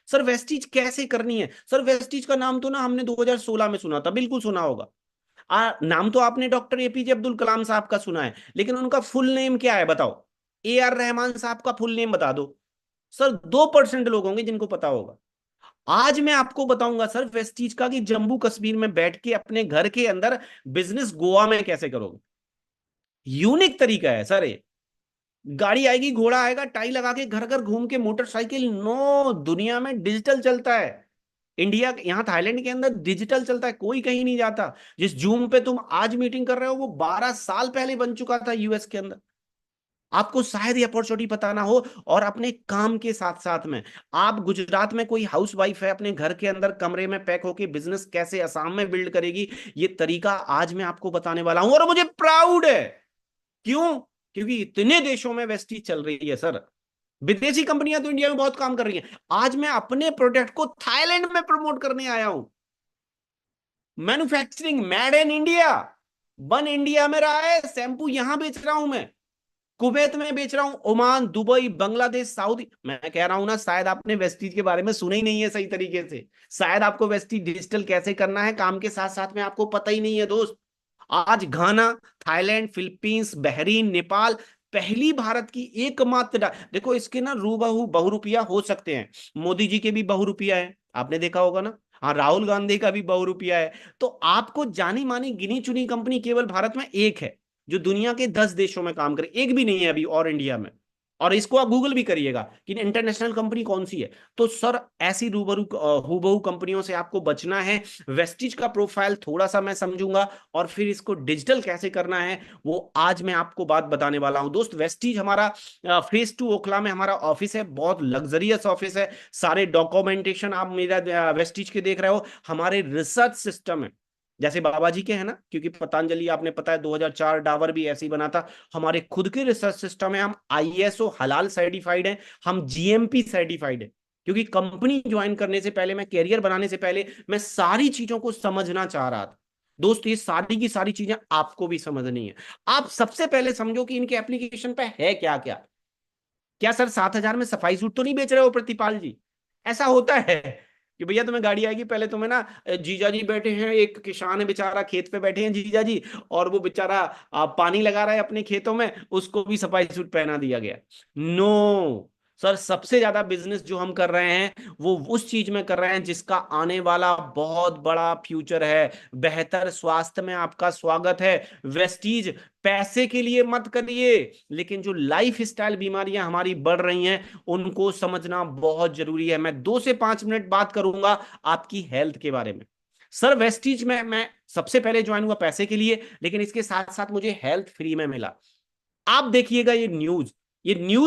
सर वेस्टीज कैसे करनी है? सर वेस्टीज का नाम तो ना हमने 2016 में सुना था, बिल्कुल सुना होगा। नाम तो आपने डॉक्टर एपीजे अब्दुल कलाम साहब का सुना है, लेकिन उनका फुल नेम क्या है बताओ? ए आर रहमान साहब का फुल नेम बता दो। सर 2% लोग होंगे जिनको पता होगा। आज मैं आपको बताऊंगा सर वेस्टीज का कि जम्मू कश्मीर में बैठ के अपने घर के अंदर बिजनेस गोवा में कैसे करोगे। यूनिक तरीका है सर ये। गाड़ी आएगी, घोड़ा आएगा, टाई लगा के घर घर घूम के, मोटरसाइकिल, नो, दुनिया में डिजिटल चलता है। इंडिया, यहां थाईलैंड के अंदर डिजिटल चलता है, कोई कहीं नहीं जाता। जिस जूम पे तुम आज मीटिंग कर रहे हो वो 12 साल पहले बन चुका था यूएस के अंदर। आपको शायद ये अपॉर्चुनिटी पता ना हो, और अपने काम के साथ साथ में आप गुजरात में कोई हाउस वाइफ है, अपने घर के अंदर कमरे में पैक होके बिजनेस कैसे असम में बिल्ड करेगी, ये तरीका आज मैं आपको बताने वाला हूं। और मुझे प्राउड है, क्यों? क्योंकि इतने देशों में वेस्टीज चल रही है सर। विदेशी कंपनियां तो इंडिया में बहुत काम कर रही हैं। आज मैं अपने प्रोडक्ट को थाईलैंड में प्रमोट करने आया हूं। मैन्युफैक्चरिंग मेड इन इंडिया, बन इंडिया में रहा है, शैम्पू यहां बेच रहा हूं मैं, कुवैत में बेच रहा हूं, ओमान, दुबई, बांग्लादेश, सऊदी। मैं कह रहा हूं ना, शायद आपने वेस्टीज के बारे में सुना ही नहीं है सही तरीके से। शायद आपको वेस्टीज डिजिटल कैसे करना है काम के साथ साथ में आपको पता ही नहीं है दोस्त। आज घाना, थाईलैंड, फिलीपींस, बहरीन, नेपाल, पहली भारत की एकमात्र देखो इसके ना रूबहू बहुरूपिया हो सकते हैं, मोदी जी के भी बहुरूपिया है, आपने देखा होगा ना। हाँ, राहुल गांधी का भी बहुरूपिया है। तो आपको जानी मानी गिनी चुनी कंपनी केवल भारत में एक है जो दुनिया के 10 देशों में काम करे, एक भी नहीं है अभी और इंडिया में। और इसको आप गूगल भी करिएगा कि इंटरनेशनल कंपनी कौन सी है। तो सर ऐसी रूबरू हूबहू कंपनियों से आपको बचना है। वेस्टिज का प्रोफाइल थोड़ा सा मैं समझूंगा, और फिर इसको डिजिटल कैसे करना है वो आज मैं आपको बात बताने वाला हूं। दोस्त, वेस्टिज हमारा फेज 2 ओखला में हमारा ऑफिस है, बहुत लग्जरियस ऑफिस है। सारे डॉक्यूमेंटेशन आप मेरा वेस्टिज के देख रहे हो, हमारे रिसर्च सिस्टम है जैसे बाबा जी के हैं ना, क्योंकि पतंजलि आपने पता है 2004 डाबर भी ऐसे ही बना था। हमारे खुद के रिसर्च सिस्टम है, हम आईएसओ हलाल सर्टिफाइड हैं, हम जीएमपी सर्टिफाइड है। क्योंकि कंपनी ज्वाइन करने से पहले, मैं कैरियर बनाने से पहले, मैं सारी चीजों को समझना चाह रहा था। दोस्त, ये सारी की सारी चीजें आपको भी समझनी है। आप सबसे पहले समझो कि इनके एप्लीकेशन पे है क्या क्या। क्या सर 7,000 में सफाई सूट तो नहीं बेच रहे हो प्रतिपाल जी? ऐसा होता है कि भैया तुम्हें गाड़ी आएगी, पहले तुम्हें ना, जीजा जी बैठे हैं, एक किसान है बेचारा, खेत पे बैठे हैं जीजा जी, और वो बेचारा पानी लगा रहा है अपने खेतों में, उसको भी सफाई सूट पहना दिया गया। नो सर, सबसे ज्यादा बिजनेस जो हम कर रहे हैं वो उस चीज में कर रहे हैं जिसका आने वाला बहुत बड़ा फ्यूचर है। बेहतर स्वास्थ्य में आपका स्वागत है। वेस्टीज पैसे के लिए मत करिए, लेकिन जो लाइफ स्टाइल बीमारियां हमारी बढ़ रही हैं उनको समझना बहुत जरूरी है। मैं 2 से 5 मिनट बात करूंगा आपकी हेल्थ के बारे में। सर वेस्टीज में मैं सबसे पहले ज्वाइन हुआ पैसे के लिए, लेकिन इसके साथ साथ मुझे हेल्थ फ्री में मिला। आप देखिएगा ये न्यूज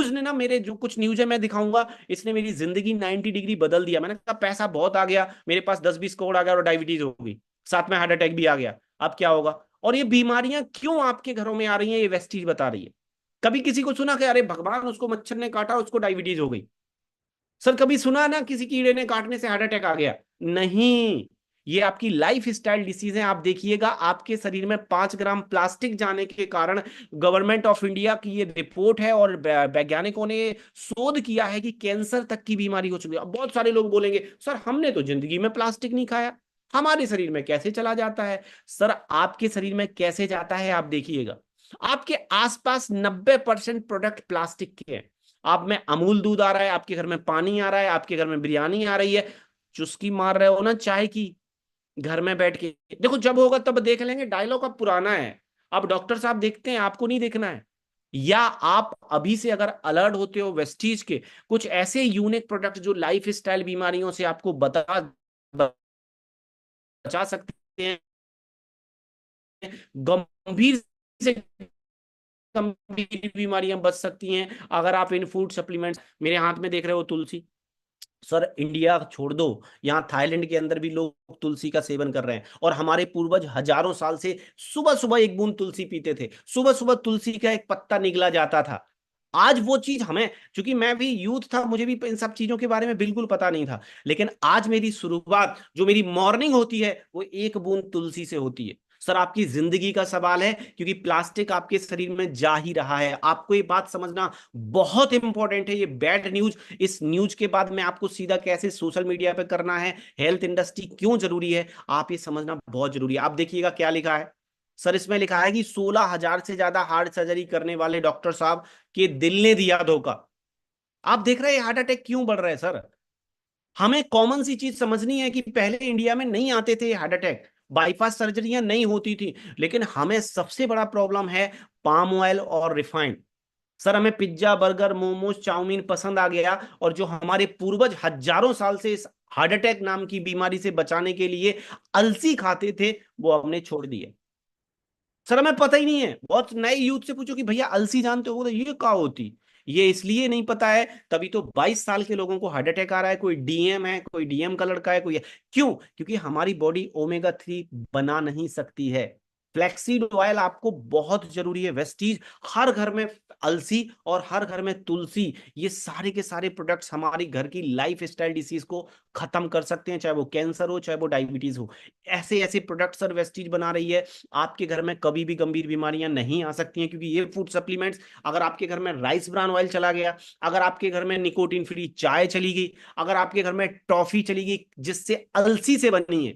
ने ना, मेरे जो कुछ न्यूज है मैं दिखाऊंगा, इसने मेरी जिंदगी 90 डिग्री बदल दिया। मैंने कहा पैसा बहुत आ गया मेरे पास, 10-20 करोड़ आ गया और डायबिटीज हो गई, साथ में हार्ट अटैक भी आ गया, अब क्या होगा? और ये बीमारियां क्यों आपके घरों में आ रही हैं, ये वेस्टीज बता रही है। कभी किसी को सुना कि अरे भगवान उसको मच्छर ने काटा उसको डायबिटीज हो गई? सर कभी सुना ना किसी कीड़े ने काटने से हार्ट अटैक आ गया? नहीं। ये आपकी लाइफ स्टाइल डिसीज है। आप देखिएगा आपके शरीर में 5 ग्राम प्लास्टिक जाने के कारण, गवर्नमेंट ऑफ इंडिया की ये रिपोर्ट है और वैज्ञानिकों ने शोध किया है कि कैंसर तक की बीमारी हो चुकी है। अब बहुत सारे लोग बोलेंगे सर हमने तो जिंदगी में प्लास्टिक नहीं खाया, हमारे शरीर में कैसे चला जाता है? सर आपके शरीर में कैसे जाता है आप देखिएगा। आपके आसपास 90% प्रोडक्ट प्लास्टिक के हैं। आप में अमूल दूध आ रहा है, आपके घर में पानी आ रहा है, आपके घर में बिरयानी आ रही है, चुस्की मार रहे हो ना चाय की घर में बैठ के। देखो जब होगा तब देख लेंगे, डायलॉग अब पुराना है। अब डॉक्टर साहब देखते हैं, आपको नहीं देखना है। या आप अभी से अगर अलर्ट होते हो वेस्टीज के कुछ ऐसे यूनिक प्रोडक्ट जो लाइफ स्टाइल बीमारियों से आपको बचा सकते हैं, गंभीर से गंभीर बीमारियां बच सकती हैं अगर आप इन फूड सप्लीमेंट्स। मेरे हाथ में देख रहे हो तुलसी। सर इंडिया छोड़ दो, यहाँ थाईलैंड के अंदर भी लोग तुलसी का सेवन कर रहे हैं, और हमारे पूर्वज हजारों साल से सुबह सुबह एक बूंद तुलसी पीते थे, सुबह सुबह तुलसी का एक पत्ता निगला जाता था। आज वो चीज हमें, क्योंकि मैं भी यूथ था, मुझे भी इन सब चीजों के बारे में बिल्कुल पता नहीं था, लेकिन आज मेरी शुरुआत जो मेरी मॉर्निंग होती है वो एक बूंद तुलसी से होती है। सर आपकी जिंदगी का सवाल है, क्योंकि प्लास्टिक आपके शरीर में जा ही रहा है। आपको ये बात समझना बहुत इंपॉर्टेंट है। ये बैड न्यूज, इस न्यूज के बाद मैं आपको सीधा कैसे सोशल मीडिया पे करना है, हेल्थ इंडस्ट्री क्यों जरूरी है, आप ये समझना बहुत जरूरी है। आप देखिएगा क्या लिखा है। सर इसमें लिखा है कि 16,000 से ज्यादा हार्ट सर्जरी करने वाले डॉक्टर साहब के दिल ने दिया धोखा। आप देख रहे हैं हार्ट अटैक क्यों बढ़ रहे हैं सर? हमें कॉमन सी चीज समझनी है कि पहले इंडिया में नहीं आते थे हार्ट अटैक, बाईपास सर्जरियां नहीं होती थी, लेकिन हमें सबसे बड़ा प्रॉब्लम है पाम ऑयल और रिफाइंड। सर हमें पिज्जा बर्गर मोमोज चाउमीन पसंद आ गया, और जो हमारे पूर्वज हजारों साल से इस हार्ट अटैक नाम की बीमारी से बचाने के लिए अलसी खाते थे, वो हमने छोड़ दिए। सर हमें पता ही नहीं है। बहुत नए यूथ से पूछो कि भैया अलसी जानते हो, तो ये क्या होती, ये इसलिए नहीं पता है, तभी तो 22 साल के लोगों को हार्ट अटैक आ रहा है। कोई डीएम है, कोई डीएम का लड़का है, कोई है। क्यों? क्योंकि हमारी बॉडी ओमेगा 3 बना नहीं सकती है। फ्लैक्सीड ऑयल आपको बहुत जरूरी है। वेस्टीज हर घर में, अलसी और हर घर में तुलसी, ये सारे के सारे प्रोडक्ट्स हमारी घर की लाइफ स्टाइल डिसीज को खत्म कर सकते हैं, चाहे वो कैंसर हो चाहे वो डायबिटीज हो। ऐसे ऐसे प्रोडक्ट्स सर वेस्टीज बना रही है, आपके घर में कभी भी गंभीर बीमारियां नहीं आ सकती हैं, क्योंकि ये फूड सप्लीमेंट्स, अगर आपके घर में राइस ब्रान ऑयल चला गया, अगर आपके घर में निकोटीन फ्री चाय चली गई, अगर आपके घर में टॉफी चली गई जिससे अलसी से बनी है,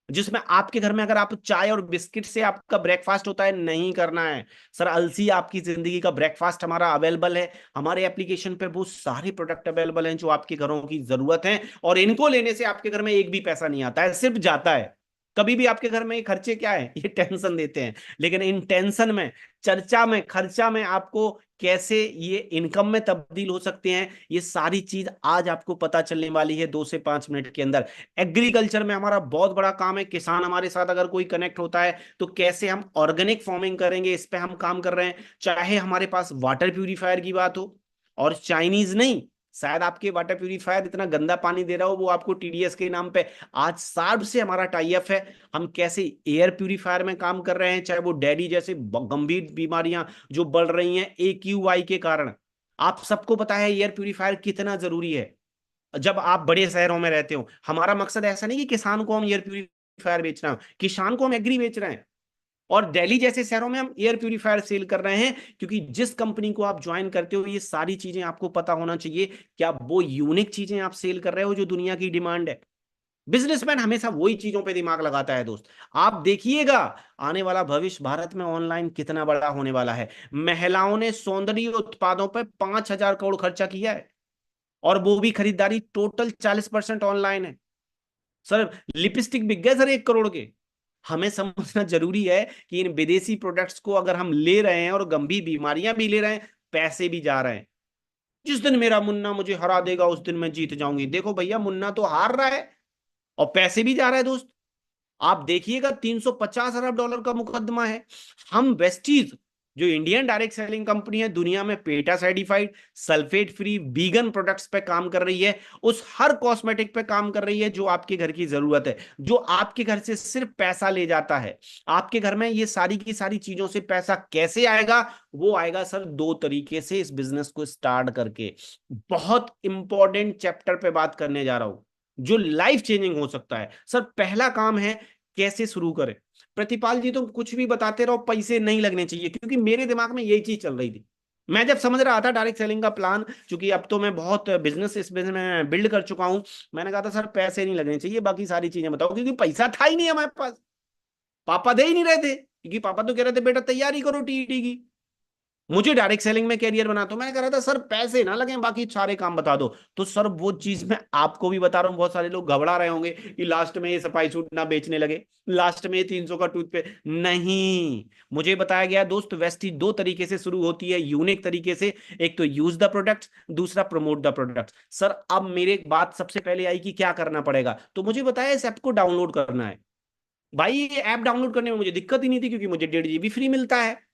जिसमें आपके घर में अगर आप चाय और बिस्किट से आपका ब्रेकफास्ट होता है, नहीं करना है। सर अलसी आपकी जिंदगी का ब्रेकफास्ट हमारा अवेलेबल है, हमारे एप्लीकेशन पे वो सारे प्रोडक्ट अवेलेबल हैं जो आपके घरों की जरूरत है, और इनको लेने से आपके घर में एक भी पैसा नहीं आता है, सिर्फ जाता है। कभी भी आपके घर में ये खर्चे क्या है, ये टेंशन देते हैं, लेकिन इन टेंशन में, चर्चा में, खर्चा में आपको कैसे ये इनकम में तब्दील हो सकते हैं, ये सारी चीज आज आपको पता चलने वाली है 2 से 5 मिनट के अंदर। एग्रीकल्चर में हमारा बहुत बड़ा काम है। किसान हमारे साथ अगर कोई कनेक्ट होता है तो कैसे हम ऑर्गेनिक फार्मिंग करेंगे, इस पे हम काम कर रहे हैं। चाहे हमारे पास वाटर प्यूरिफायर की बात हो, और चाइनीज नहीं, शायद आपके वाटर प्यूरिफायर इतना गंदा पानी दे रहा हो वो आपको टीडीएस के नाम पे, आज सार्ब से हमारा टाई अप है। हम कैसे एयर प्यूरिफायर में काम कर रहे हैं, चाहे वो डैडी जैसे गंभीर बीमारियां जो बढ़ रही हैं AQI के कारण। आप सबको पता है एयर प्यूरिफायर कितना जरूरी है। जब आप बड़े शहरों में रहते हो, हमारा मकसद ऐसा नहीं कि किसान को हम एयर प्यूरिफायर बेच रहे हैं, किसान को हम एग्री बेच रहे हैं, और दिल्ली जैसे शहरों में हम एयर प्यूरिफायर सेल कर रहे हैं, क्योंकि जिस कंपनी को आप ज्वाइन करते हो ये सारी चीजें आपको पता होना चाहिए कि आप वो यूनिक चीजें आप सेल कर रहे हो जो दुनिया की डिमांड है। बिजनेसमैन हमेशा वही चीजों पे दिमाग लगाता है दोस्त। आप देखिएगा आने वाला भविष्य भारत में ऑनलाइन कितना बड़ा होने वाला है। महिलाओं ने सौंदर्य उत्पादों पर 5,000 करोड़ खर्चा किया है, और वो भी खरीदारी टोटल 40% ऑनलाइन है। सर लिपस्टिक बिक गए सर 1 करोड़ के। हमें समझना जरूरी है कि इन विदेशी प्रोडक्ट्स को अगर हम ले रहे हैं और गंभीर बीमारियां भी ले रहे हैं, पैसे भी जा रहे हैं। जिस दिन मेरा मुन्ना मुझे हरा देगा उस दिन मैं जीत जाऊंगी। देखो भैया मुन्ना तो हार रहा है और पैसे भी जा रहा है दोस्त। आप देखिएगा $350 अरब का मुकदमा है। हम वेस्टीज जो इंडियन डायरेक्ट सेलिंग कंपनी है दुनिया में PETA certified, sulphate free, vegan products पे काम कर रही है, उस हर कॉस्मेटिक पे काम कर रही है जो आपके घर की जरूरत है, जो आपके घर से सिर्फ पैसा ले जाता है। आपके घर में ये सारी की सारी चीजों से पैसा कैसे आएगा? वो आएगा सर दो तरीके से, इस बिजनेस को स्टार्ट करके। बहुत इंपॉर्टेंट चैप्टर पे बात करने जा रहा हूं जो लाइफ चेंजिंग हो सकता है। सर पहला काम है कैसे शुरू करें। प्रतिपाल जी तुम कुछ भी बताते रहो, पैसे नहीं लगने चाहिए, क्योंकि मेरे दिमाग में यही चीज चल रही थी। मैं जब समझ रहा था डायरेक्ट सेलिंग का प्लान, क्योंकि अब तो मैं बहुत बिजनेस इस बिजनेस में बिल्ड कर चुका हूं, मैंने कहा था सर पैसे नहीं लगने चाहिए, बाकी सारी चीजें बताओ, क्योंकि पैसा था ही नहीं हमारे पास। पापा दे ही नहीं रहे थे, क्योंकि पापा तो कह रहे थे बेटा तैयारी करो टीईटी की, मुझे डायरेक्ट सेलिंग में कैरियर बना। तो मैंने कह रहा था सर पैसे ना लगे, बाकी सारे काम बता दो। तो सर वो चीज मैं आपको भी बता रहा हूँ, बहुत सारे लोग घबरा रहे होंगे कि लास्ट में ये सफाई सूट ना बेचने लगे, लास्ट में ये 300 का टूथ पे नहीं। मुझे बताया गया दोस्त, वेस्टीज दो तरीके से शुरू होती है, यूनिक तरीके से। एक तो यूज द प्रोडक्ट, दूसरा प्रमोट द प्रोडक्ट। सर अब मेरे बात सबसे पहले आई कि क्या करना पड़ेगा, तो मुझे बताया इस ऐप को डाउनलोड करना है। भाई ये ऐप डाउनलोड करने में मुझे दिक्कत ही नहीं थी, क्योंकि मुझे 1.5 GB फ्री मिलता है।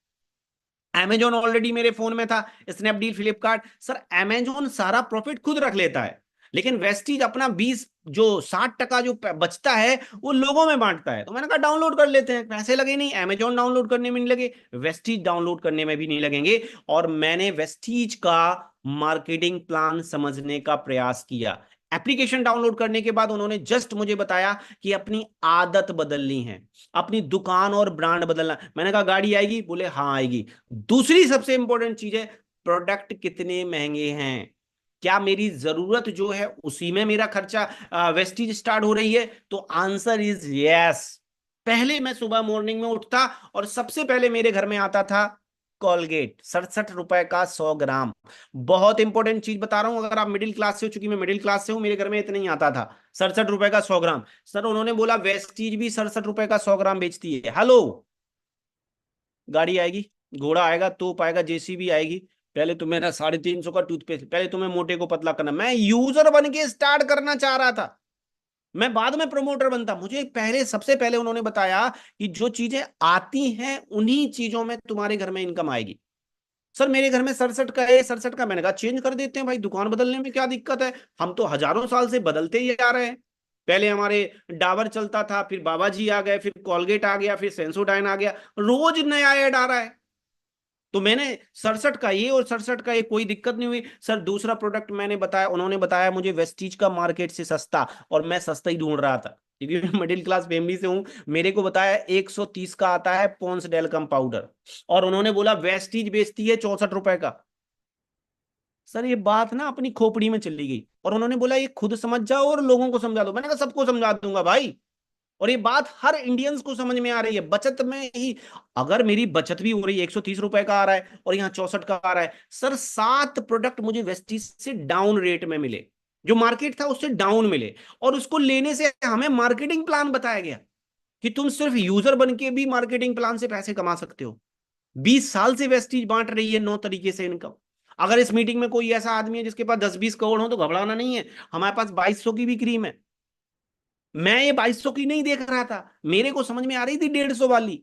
अमेजोन ऑलरेडी मेरे फोन में था, स्नैपडील, फ्लिपकार्ट। सर अमेजोन सारा प्रॉफिट खुद रख लेता है, लेकिन वेस्टीज अपना 20 जो 60% जो बचता है वो लोगों में बांटता है। तो मैंने कहा डाउनलोड कर लेते हैं, पैसे लगे नहीं, अमेजोन डाउनलोड करने में नहीं लगे, वेस्टीज डाउनलोड करने में भी नहीं लगेंगे। और मैंने वेस्टीज का मार्केटिंग प्लान समझने का प्रयास किया। एप्लीकेशन डाउनलोड करने के बाद उन्होंने जस्ट मुझे बताया कि अपनी आदत बदलनी है, अपनी दुकान और ब्रांड बदलना। मैंने कहा गाड़ी आएगी? बोले हाँ आएगी। दूसरी सबसे इंपॉर्टेंट चीज है, प्रोडक्ट कितने महंगे हैं, क्या मेरी जरूरत जो है उसी में मेरा खर्चा वेस्टीज स्टार्ट हो रही है? तो आंसर इज यस। पहले मैं सुबह मॉर्निंग में उठता और सबसे पहले मेरे घर में आता था कॉलगेट, 67 रुपए का 100 ग्राम। बहुत इंपॉर्टेंट चीज बता रहा हूं, अगर आप मिडिल क्लास से हो, चूंकि मैं मिडिल क्लास से हूं, मेरे घर में इतना ही आता था, 67 रुपए का 100 ग्राम। सर उन्होंने बोला वेस्टीज भी 67 रुपए का 100 ग्राम बेचती है। हेलो, गाड़ी आएगी, घोड़ा आएगा, तोप आएगा, जेसीबी आएगी, पहले तुम्हें ना 350 का टूथपेस्ट, पहले तुम्हें मोटे को पतला करना। मैं यूजर बन के स्टार्ट करना चाह रहा था, मैं बाद में प्रमोटर बनता। मुझे पहले, सबसे पहले उन्होंने बताया कि जो चीजें आती हैं उन्हीं चीजों में तुम्हारे घर में इनकम आएगी। सर मेरे घर में 67 का है, 67 का। मैंने कहा चेंज कर देते हैं भाई, दुकान बदलने में क्या दिक्कत है, हम तो हजारों साल से बदलते ही आ रहे हैं। पहले हमारे डाबर चलता था, फिर बाबा जी आ गए, फिर कॉलगेट आ गया, फिर सेंसोडाइन आ गया, रोज नया ऐड आ रहा है। तो मैंने 67 का ये और 67 का ये, कोई दिक्कत नहीं हुई। सर दूसरा प्रोडक्ट मैंने बताया, उन्होंने बताया मुझे वेस्टीज का मार्केट से सस्ता, और मैं सस्ता ही ढूंढ रहा था, क्योंकि मैं मिडिल क्लास फैमिली से हूं। मेरे को बताया 130 का आता है पॉन्स डेलकम पाउडर, और उन्होंने बोला वेस्टीज बेचती है 64 रुपए का। सर ये बात ना अपनी खोपड़ी में चली गई, और उन्होंने बोला ये खुद समझ जाओ और लोगों को समझा दो। मैंने कहा सबको समझा दूंगा भाई, और ये बात हर इंडियंस को समझ में आ रही है। बचत में ही, अगर मेरी बचत भी हो रही है, 130 रुपए का आ रहा है और यहाँ 64 का आ रहा है। सर 7 प्रोडक्ट मुझे वेस्टीज से डाउन रेट में मिले, जो मार्केट था उससे डाउन मिले, और उसको लेने से हमें मार्केटिंग प्लान बताया गया कि तुम सिर्फ यूजर बन के भी मार्केटिंग प्लान से पैसे कमा सकते हो। 20 साल से वेस्टीज बांट रही है 9 तरीके से इनकम। अगर इस मीटिंग में कोई ऐसा आदमी है जिसके पास 10-20 करोड़ हो, तो घबराना नहीं है, हमारे पास 2200 की भी क्रीम है। मैं ये 2200 की नहीं देख रहा था, मेरे को समझ में आ रही थी 150 वाली।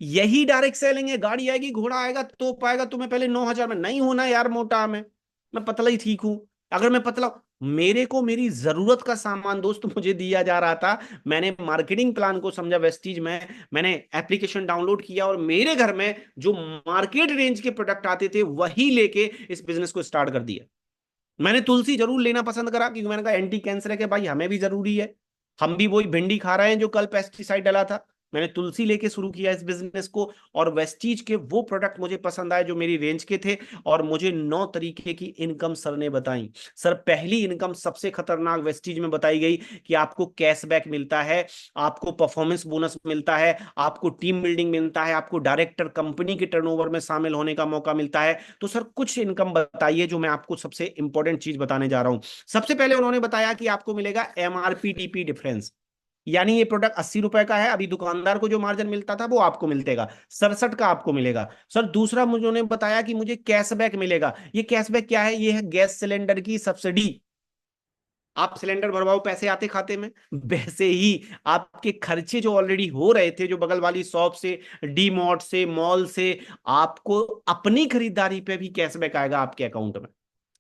यही डायरेक्ट सेलिंग है, गाड़ी आएगी, घोड़ा आएगा, तो पाएगा तुम्हें पहले 9,000 में। नहीं होना यार मोटा, मैं पतला ही ठीक हूं। अगर मैं पतला, मेरे को मेरी जरूरत का सामान दोस्त मुझे दिया जा रहा था। मैंने मार्केटिंग प्लान को समझा वेस्टीज में, मैंने एप्लीकेशन डाउनलोड किया, और मेरे घर में जो मार्केट रेंज के प्रोडक्ट आते थे वही लेके इस बिजनेस को स्टार्ट कर दिया। मैंने तुलसी जरूर लेना पसंद करा, क्योंकि मैंने कहा एंटी कैंसर है कि भाई हमें भी जरूरी है, हम भी वही भिंडी खा रहे हैं जो कल पेस्टिसाइड डाला था। मैंने तुलसी लेके शुरू किया इस बिजनेस को, और वेस्टीज के वो प्रोडक्ट मुझे पसंद आए जो मेरी रेंज के थे, और मुझे 9 तरीके की इनकम सर ने बताई। सर पहली इनकम सबसे खतरनाक वेस्टीज में बताई गई कि आपको कैशबैक मिलता है, आपको परफॉर्मेंस बोनस मिलता है, आपको टीम बिल्डिंग मिलता है, आपको डायरेक्टर कंपनी के टर्नओवर में शामिल होने का मौका मिलता है। तो सर कुछ इनकम बताइए, जो मैं आपको सबसे इंपॉर्टेंट चीज बताने जा रहा हूं। सबसे पहले उन्होंने बताया कि आपको मिलेगा एमआरपी टीपी डिफरेंस, यानी ये प्रोडक्ट 80 रुपए का है, अभी दुकानदार को जो मार्जिन मिलता था वो आपको मिलतेगा, 67 का आपको मिलेगा। सर दूसरा मुझे उन्होंने बताया कि मुझे कैशबैक मिलेगा। ये कैशबैक क्या है? ये है गैस सिलेंडर की सब्सिडी। आप सिलेंडर भरवाओ, पैसे आते खाते में, वैसे ही आपके खर्चे जो ऑलरेडी हो रहे थे, जो बगल वाली शॉप से, डी मार्ट से, मॉल से, आपको अपनी खरीदारी पे भी कैशबैक आएगा आपके अकाउंट में।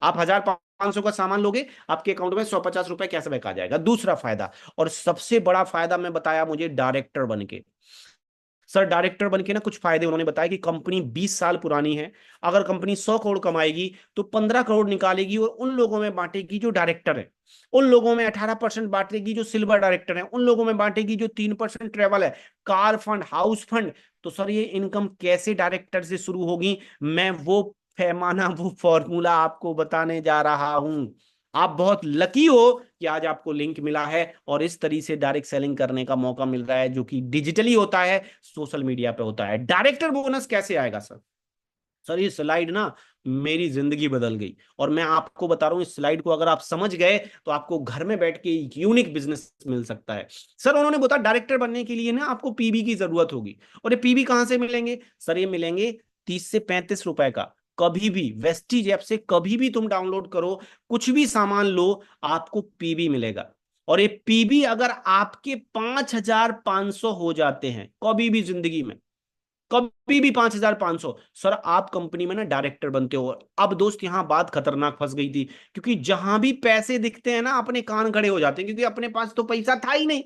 आप 1,000-500 का सामान लोगे, आपके अकाउंट में 150 रुपए कैशबैक आ जाएगा। दूसरा फायदा, और सबसे बड़ा फायदा मैं बताया मुझे डायरेक्टर बन के। सर डायरेक्टर बन के ना कुछ फायदे उन्होंने बताया कि कंपनी 20 साल पुरानी है, अगर कंपनी 100 करोड़ कमाएगी तो 15 करोड़ निकालेगी और उन लोगों में बांटेगी जो डायरेक्टर है, उन लोगों में 18% बांटेगी जो सिल्वर डायरेक्टर है, उन लोगों में बांटेगी जो 3% ट्रेवल है, कार फंड, हाउस फंड। तो सर ये इनकम कैसे डायरेक्टर से शुरू होगी, मैं वो पैमाना, वो फॉर्मूला आपको बताने जा रहा हूं। आप बहुत लकी हो कि आज आपको लिंक मिला है और इस तरीके से डायरेक्ट सेलिंग करने का मौका मिल रहा है, जो कि डिजिटली होता है, सोशल मीडिया पे होता है। डायरेक्टर बोनस कैसे आएगा सर? सर ये स्लाइड ना मेरी जिंदगी बदल गई, और मैं आपको बता रहा हूं इस स्लाइड को अगर आप समझ गए तो आपको घर में बैठ के यूनिक बिजनेस मिल सकता है। सर उन्होंने बताया डायरेक्टर बनने के लिए ना आपको पीबी की जरूरत होगी, और ये पीबी कहां से मिलेंगे? सर ये मिलेंगे 30 से 35 रुपए का। कभी भी वेस्टीज ऐप से कभी भी तुम डाउनलोड करो, कुछ भी सामान लो, आपको पीबी मिलेगा। और ये पीबी अगर आपके 5,500 हो जाते हैं कभी भी जिंदगी में, कभी भी 5,500, सर आप कंपनी में ना डायरेक्टर बनते हो। अब दोस्त यहां बात खतरनाक फंस गई थी, क्योंकि जहां भी पैसे दिखते हैं ना अपने कान खड़े हो जाते हैं, क्योंकि अपने पास तो पैसा था ही नहीं,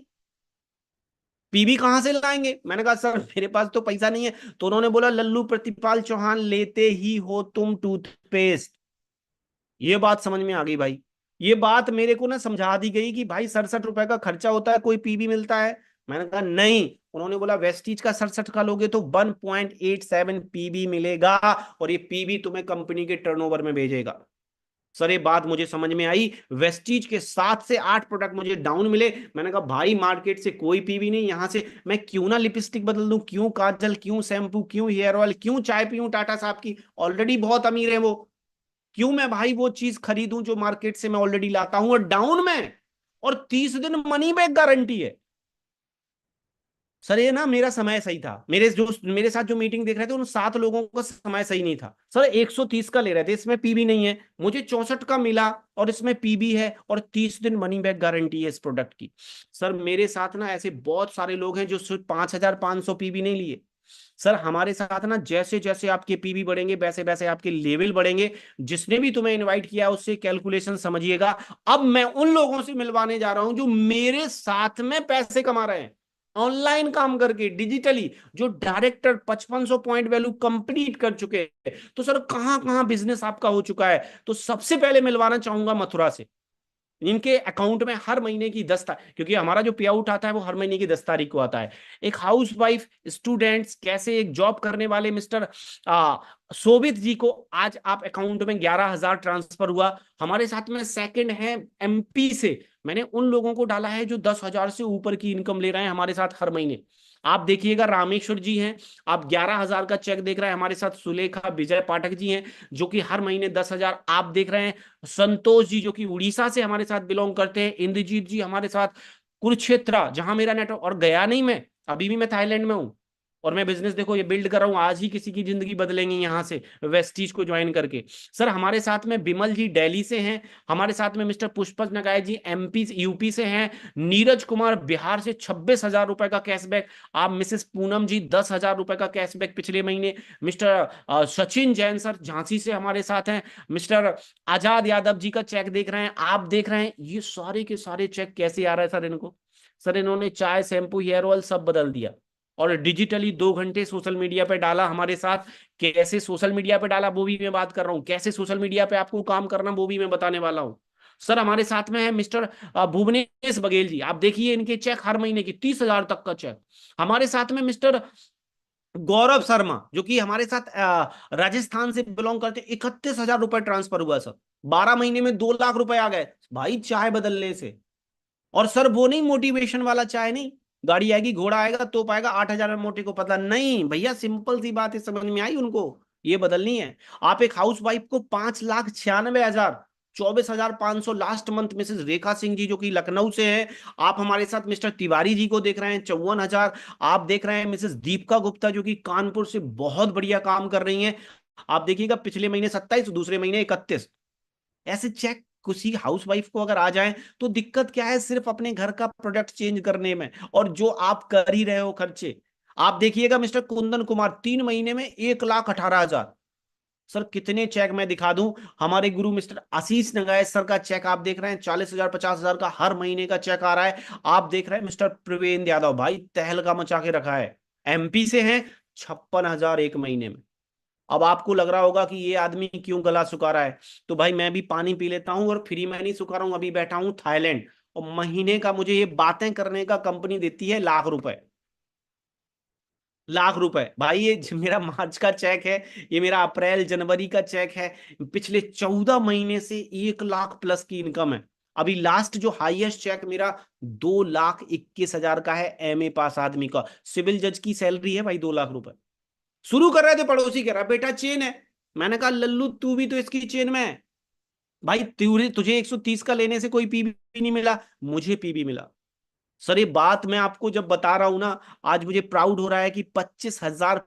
पीबी कहां से लाएंगे? मैंने कहा सर मेरे पास तो पैसा नहीं है। तो उन्होंने बोला लल्लू प्रतिपाल चौहान लेते ही हो तुम टूथपेस्ट। ये बात समझ में आ गई भाई, ये बात मेरे को ना समझा दी गई कि भाई 67 रुपए का खर्चा होता है, कोई पीबी मिलता है? मैंने कहा नहीं। उन्होंने बोला वेस्टीज का 67 का लोगे तो 1.87 पीबी मिलेगा, और ये पीबी तुम्हें कंपनी के टर्नओवर में भेजेगा। सर ये बात मुझे समझ में आई। वेस्टीज के 7 से 8 प्रोडक्ट मुझे डाउन मिले। मैंने कहा भाई मार्केट से कोई पीबी नहीं, यहां से मैं क्यों ना लिपस्टिक बदल दूं, क्यों काजल, क्यों शैम्पू, क्यों हेयर ऑयल, क्यों चाय पीऊं टाटा साहब की, ऑलरेडी बहुत अमीर है वो। क्यों मैं भाई वो चीज खरीदूं जो मार्केट से मैं ऑलरेडी लाता हूं और डाउन में, और 30 दिन मनी बैक गारंटी है। सर ये ना मेरा समय सही था, मेरे साथ जो मीटिंग देख रहे थे उन 7 लोगों का समय सही नहीं था। सर 130 का ले रहे थे, इसमें पीबी नहीं है, मुझे 64 का मिला और इसमें पीबी है, और 30 दिन मनी बैक गारंटी है इस प्रोडक्ट की। सर मेरे साथ ना ऐसे बहुत सारे लोग हैं जो सिर्फ 5,500 पीबी नहीं लिए। सर हमारे साथ ना जैसे जैसे आपके पीबी बढ़ेंगे वैसे वैसे आपके लेवल बढ़ेंगे। जिसने भी तुम्हें इनवाइट किया उससे कैलकुलेशन समझिएगा। अब मैं उन लोगों से मिलवाने जा रहा हूं जो मेरे साथ में पैसे कमा रहे हैं, ऑनलाइन काम करके, डिजिटली, जो डायरेक्टर 5500 पॉइंट वैल्यू कंप्लीट कर चुके हैं। तो सर कहां कहां बिजनेस आपका हो चुका है? तो सबसे पहले मिलवाना चाहूंगा मथुरा से। इनके अकाउंट में हर महीने की 10 तारीख, क्योंकि हमारा जो पे आउट आता है वो हर महीने की 10 तारीख को आता है। एक हाउस वाइफ, स्टूडेंट्स, कैसे एक जॉब करने वाले मिस्टर शोभित जी को आज आप अकाउंट में 11,000 ट्रांसफर हुआ। हमारे साथ में सेकंड है एमपी से, मैंने उन लोगों को डाला है जो 10,000 से ऊपर की इनकम ले रहे हैं हमारे साथ हर महीने। आप देखिएगा रामेश्वर जी हैं, आप 11,000 का चेक देख रहे हैं हमारे साथ। सुलेखा विजय पाठक जी हैं जो कि हर महीने 10,000 आप देख रहे हैं। संतोष जी जो कि उड़ीसा से हमारे साथ बिलोंग करते हैं। इंद्रजीत जी हमारे साथ कुरुक्षेत्र, जहां मेरा नेटवर्क, और गया नहीं मैं, अभी भी मैं थाईलैंड में हूं, और मैं बिजनेस देखो ये बिल्ड कर रहा हूं। आज ही किसी की जिंदगी बदलेंगी यहां से वेस्टीज को ज्वाइन करके। सर हमारे साथ में बिमल जी दिल्ली से हैं, हमारे साथ में मिस्टर पुष्पज नगाय जी एमपी यूपी से हैं, नीरज कुमार बिहार से 26,000 रुपए का कैशबैक। आप मिसेस पूनम जी 10,000 रुपए का कैशबैक पिछले महीने। मिस्टर सचिन जैन सर झांसी से हमारे साथ हैं। मिस्टर आजाद यादव जी का चेक देख रहे हैं, आप देख रहे हैं। ये सारे के सारे चेक कैसे आ रहा है सर इनको? सर इन्होंने चाय, शैम्पू, हेयर ऑयल सब बदल दिया, और डिजिटली 2 घंटे सोशल मीडिया पे डाला हमारे साथ। कैसे सोशल मीडिया पे डाला वो भी मैं बात कर रहा हूँ, कैसे सोशल मीडिया पे आपको काम करना वो भी मैं बताने वाला हूँ। सर हमारे साथ में है मिस्टर भुवनेश बघेल जी, आप देखिए इनके चेक हर महीने की 30,000 तक का चेक। हमारे साथ में मिस्टर गौरव शर्मा जो कि हमारे साथ राजस्थान से बिलोंग करते, 31,000 रुपए ट्रांसफर हुआ सर। 12 महीने में 2 लाख रुपए आ गए भाई चाय बदलने से। और सर वो नहीं मोटिवेशन वाला चाय नहीं, गाड़ी आएगी, घोड़ा आएगा, तोप आएगा, 8,000 में मोटे को पता नहीं भैया, सिंपल सी बात है, समझ में आई उनको? ये बदलनी है। आप एक हाउस वाइफ को 5,96,000, 24,500 लास्ट मंथ मिसेस रेखा सिंह जी जो कि लखनऊ से है। आप हमारे साथ मिस्टर तिवारी जी को देख रहे हैं 54,000। आप देख रहे हैं मिसेस दीपिका गुप्ता जो कि कानपुर से बहुत बढ़िया काम कर रही हैं। आप देखिएगा पिछले महीने 27, दूसरे महीने 31। ऐसे चेक किसी हाउसवाइफ को अगर आ जाए तो दिक्कत क्या है, सिर्फ अपने घर का प्रोडक्ट चेंज करने में, और जो आप कर ही रहे हो खर्चे। आप देखिएगा मिस्टर कुंदन कुमार 3 महीने में 1,18,000। सर कितने चेक मैं दिखा दूं, हमारे गुरु मिस्टर आशीष नगायत सर का चेक आप देख रहे हैं 40,000 50,000 का हर महीने का चेक आ रहा है। आप देख रहे हैं मिस्टर प्रवीण यादव, भाई तहलका मचा के रखा है, एमपी से हैं, 56,000 एक महीने में। अब आपको लग रहा होगा कि ये आदमी क्यों गला सुखा रहा है, तो भाई मैं भी पानी पी लेता हूं, और फ्री में नहीं सुखा रहा हूं, अभी बैठा हूं थाईलैंड, और महीने का मुझे ये बातें करने का कंपनी देती है ₹1,00,000। ₹1,00,000 भाई, ये मेरा मार्च का चेक है, ये मेरा अप्रैल जनवरी का चेक है। पिछले 14 महीने से 1,00,000 प्लस की इनकम है। अभी लास्ट जो हाईएस्ट चेक मेरा 2,21,000 का है, एमए पास आदमी का, सिविल जज की सैलरी है भाई ₹2,00,000। शुरू कर रहे थे, पड़ोसी कह रहा बेटा चेन है, मैंने कहा लल्लू तू भी तो इसकी चेन में है। भाई तुझे तुझे 130 का लेने से कोई पीबी नहीं मिला, मुझे पीबी मिला। सर ये बात मैं आपको जब बता रहा हूं ना, आज मुझे प्राउड हो रहा है कि 25,000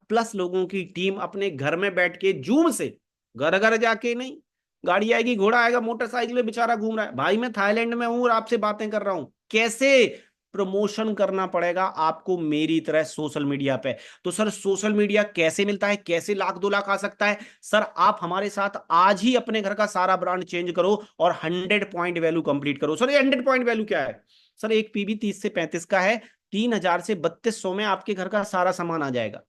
प्लस लोगों की टीम अपने घर में बैठ के जूम से, घर घर जाके नहीं, गाड़ी आएगी घोड़ा आएगा मोटरसाइकिल में बेचारा घूम रहा है, भाई मैं थाईलैंड में हूं और आपसे बातें कर रहा हूं। कैसे प्रमोशन करना पड़ेगा आपको मेरी तरह सोशल मीडिया पे। तो सर सोशल मीडिया कैसे मिलता है, कैसे 1,00,000 2,00,000 आ सकता है? सर आप हमारे साथ आज ही अपने घर का सारा ब्रांड चेंज करो और 100 पॉइंट वैल्यू कंप्लीट करो। सर ये 100 पॉइंट वैल्यू क्या है? सर एक पीबी 30 से 35 का है, 3,000 से 3,200 में आपके घर का सारा सामान आ जाएगा।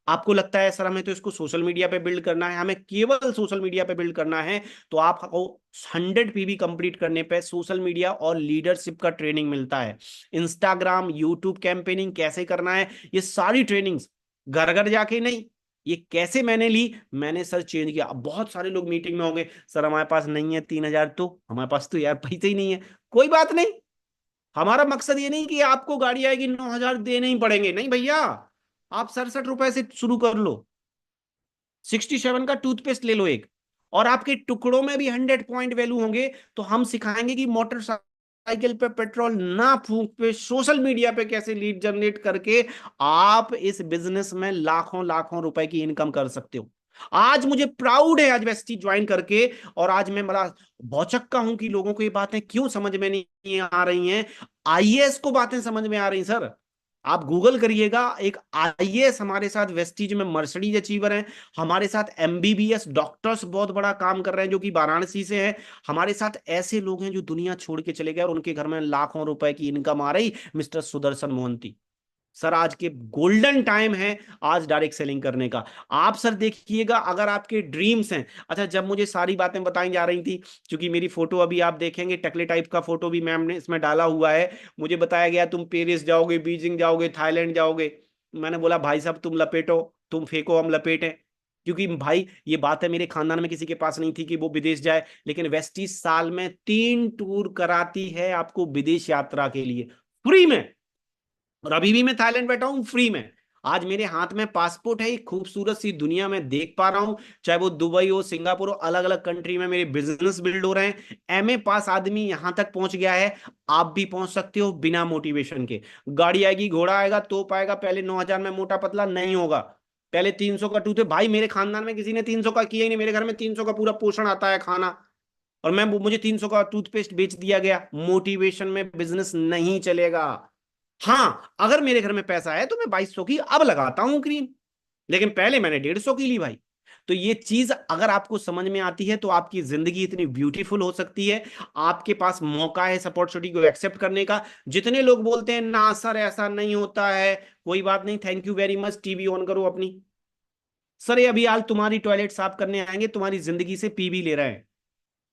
आपको लगता है सर हमें तो इसको सोशल मीडिया पे बिल्ड करना है, हमें केवल सोशल मीडिया पे बिल्ड करना है, तो आपको 100 पीबी कंप्लीट करने पे सोशल मीडिया और लीडरशिप का ट्रेनिंग मिलता है। इंस्टाग्राम यूट्यूब कैंपेनिंग कैसे करना है, ये सारी ट्रेनिंग्स घर घर जाके नहीं, ये कैसे मैंने ली, मैंने सर चेंज किया। अब बहुत सारे लोग मीटिंग में होंगे, सर हमारे पास नहीं है 3,000, तो हमारे पास तो यार पैसे ही नहीं है। कोई बात नहीं, हमारा मकसद ये नहीं कि आपको गाड़ी आएगी 9,000 देने ही पड़ेंगे, नहीं भैया, आप ₹67 से शुरू कर लो। 67 का टूथपेस्ट ले लो एक, और आपके टुकड़ों में भी 100 पॉइंट वैल्यू होंगे। तो हम सिखाएंगे कि मोटरसाइकिल पे पेट्रोल ना फूंक पे सोशल मीडिया पे कैसे लीड जनरेट करके आप इस बिजनेस में लाखों लाखों रुपए की इनकम कर सकते हो। आज मुझे प्राउड है आज वेस्टी ज्वाइन करके, और आज मैं बड़ा भौचक्का हूं कि लोगों को ये बातें क्यों समझ में नहीं आ रही हैं। आईएएस को बातें समझ में आ रही सर, आप गूगल करिएगा, एक आईएएस हमारे साथ वेस्टीज में मर्सिडीज अचीवर हैं, हमारे साथ एमबीबीएस डॉक्टर्स बहुत बड़ा काम कर रहे हैं जो कि वाराणसी से हैं, हमारे साथ ऐसे लोग हैं जो दुनिया छोड़ के चले गए और उनके घर में लाखों रुपए की इनकम आ रही। मिस्टर सुदर्शन मोहंती सर, आज के गोल्डन टाइम है आज डायरेक्ट सेलिंग करने का। आप सर देखिएगा, अगर आपके ड्रीम्स हैं, अच्छा जब मुझे सारी बातें बताई जा रही थी, क्योंकि मेरी फोटो अभी आप देखेंगे टकले टाइप का फोटो भी मैम ने इसमें डाला हुआ है, मुझे बताया गया तुम पेरिस जाओगे, बीजिंग जाओगे, थाईलैंड जाओगे। मैंने बोला भाई साहब तुम लपेटो, तुम फेंको हम लपेटें, क्योंकि भाई ये बात है मेरे खानदान में किसी के पास नहीं थी कि वो विदेश जाए, लेकिन वेस्टीज साल में 3 टूर कराती है आपको विदेश यात्रा के लिए फ्री में, और अभी भी मैं थाईलैंड बैठा हूं फ्री में। आज मेरे हाथ में पासपोर्ट है, एक खूबसूरत सी दुनिया में देख पा रहा हूं, चाहे वो दुबई हो सिंगापुर हो, अलग अलग कंट्री में मेरे बिजनेस बिल्ड हो रहे हैं। एमए पास आदमी यहां तक पहुंच गया है, आप भी पहुंच सकते हो बिना मोटिवेशन के। गाड़ी आएगी घोड़ा आएगा तो पाएगा, पहले 9,000 में मोटा पतला नहीं होगा, पहले 300 का टूथ है। भाई मेरे खानदान में किसी ने 300 का किया ही नहीं, मेरे घर में 300 का पूरा पोषण आता है खाना, और मैं मुझे 300 का टूथपेस्ट बेच दिया गया। मोटिवेशन में बिजनेस नहीं चलेगा। हाँ अगर मेरे घर में पैसा है तो मैं 2,200 की अब लगाता हूं क्रीम, लेकिन पहले मैंने 150 की ली भाई। तो ये चीज अगर आपको समझ में आती है तो आपकी जिंदगी इतनी ब्यूटीफुल हो सकती है। आपके पास मौका है इस अपॉर्चुनिटी को एक्सेप्ट करने का। जितने लोग बोलते हैं ना सर ऐसा नहीं होता है, कोई बात नहीं, thank you very much, TV on करो अपनी। सर ये अभी हाल तुम्हारी टॉयलेट साफ करने आएंगे, तुम्हारी जिंदगी से पीवी ले रहे हैं।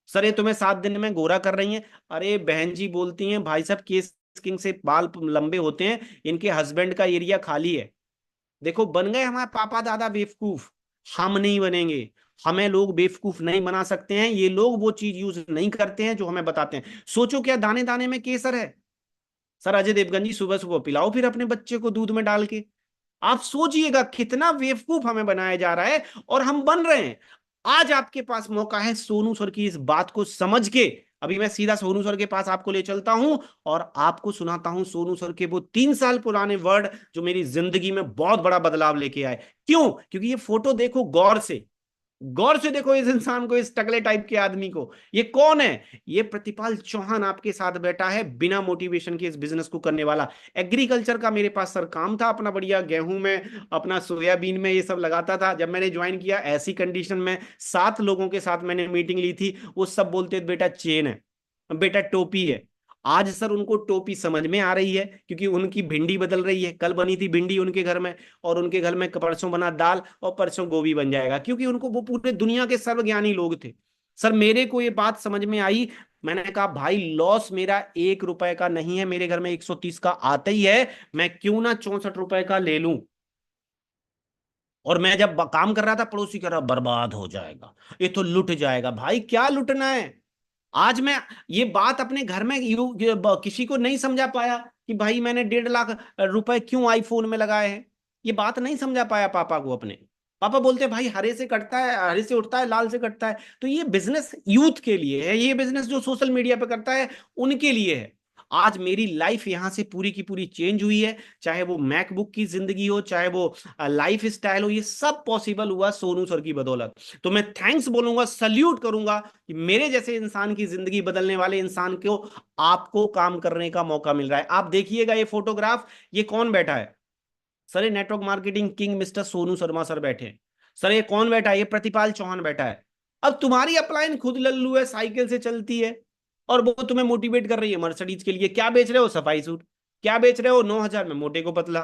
सर ये तुम्हें 7 दिन में गोरा कर रही हैं। अरे बहन जी बोलती हैं भाई साहब केस किंग से बाल लंबे होते हैं, इनके हस्बैंड का एरिया खाली है। देखो बन गए हमारे पापा दादा बेवकूफ, हम नहीं बनेंगे। हमें लोग बेवकूफ नहीं बना सकते हैं, ये लोग वो चीज यूज नहीं करते हैं जो हमें बताते हैं। सोचो क्या दाने दाने में केसर है। सर अजय देवगन जी सुबह सुबह पिलाओ फिर अपने बच्चे को दूध में डाल के। आप सोचिएगा कितना बेवकूफ हमें बनाया जा रहा है और हम बन रहे हैं। आज आपके पास मौका है सोनू सर की इस बात को समझ के, अभी मैं सीधा सोनू सर के पास आपको ले चलता हूं और आपको सुनाता हूं सोनू सर के वो 3 साल पुराने वर्ड जो मेरी जिंदगी में बहुत बड़ा बदलाव लेके आए। क्यों? क्योंकि ये फोटो देखो गौर से, गौर से देखो इस इंसान को, इस टकले टाइप के आदमी को। ये कौन है? ये प्रतिपाल चौहान आपके साथ बैठा है, बिना मोटिवेशन के इस बिजनेस को करने वाला। एग्रीकल्चर का मेरे पास सर काम था, अपना बढ़िया गेहूं में, अपना सोयाबीन में ये सब लगाता था। जब मैंने ज्वाइन किया ऐसी कंडीशन में 7 लोगों के साथ मैंने मीटिंग ली थी, वो सब बोलते बेटा चेन है, बेटा टोपी है। आज सर उनको टोपी समझ में आ रही है, क्योंकि उनकी भिंडी बदल रही है। कल बनी थी भिंडी उनके घर में, और उनके घर में परसों बना दाल, और परसों गोभी बन जाएगा, क्योंकि उनको, वो पूरे दुनिया के सर्वज्ञानी लोग थे। सर मेरे को ये बात समझ में आई। मैंने कहा भाई लॉस मेरा 1 रुपए का नहीं है, मेरे घर में 130 का आता ही है, मैं क्यों ना 64 रुपए का ले लूं। और मैं जब काम कर रहा था, पड़ोसी कह रहा बर्बाद हो जाएगा, ये तो लुट जाएगा। भाई क्या लुटना है? आज मैं ये बात अपने घर में किसी को नहीं समझा पाया कि भाई मैंने 1.5 लाख रुपए क्यों आईफोन में लगाए हैं। ये बात नहीं समझा पाया पापा को अपने। पापा बोलते भाई हरे से कटता है, हरे से उठता है, लाल से कटता है। तो ये बिजनेस यूथ के लिए है, ये बिजनेस जो सोशल मीडिया पे करता है उनके लिए है। आज मेरी लाइफ यहां से पूरी की पूरी चेंज हुई है। चाहे वो मैकबुक की जिंदगी हो, चाहे वो लाइफ स्टाइल हो, ये सब पॉसिबल हुआ सोनू सर की बदौलत। तो मैं थैंक्स बोलूंगा, सल्यूट करूंगा कि मेरे जैसे इंसान की जिंदगी बदलने वाले इंसान को आपको काम करने का मौका मिल रहा है। आप देखिएगा ये फोटोग्राफ, ये कौन बैठा है? सर ये network marketing king mister Sonu Sharma sir बैठे हैं। सर ये कौन बैठा है? ये प्रतिपाल चौहान बैठा है। अब तुम्हारी अपलाइन खुद लल्लू है, साइकिल से चलती है, और वो तुम्हें मोटिवेट कर रही है मर्सिडीज के लिए। क्या बेच रहे हो? सफाई सूट। क्या बेच रहे हो? 9,000 में मोटे को पतला।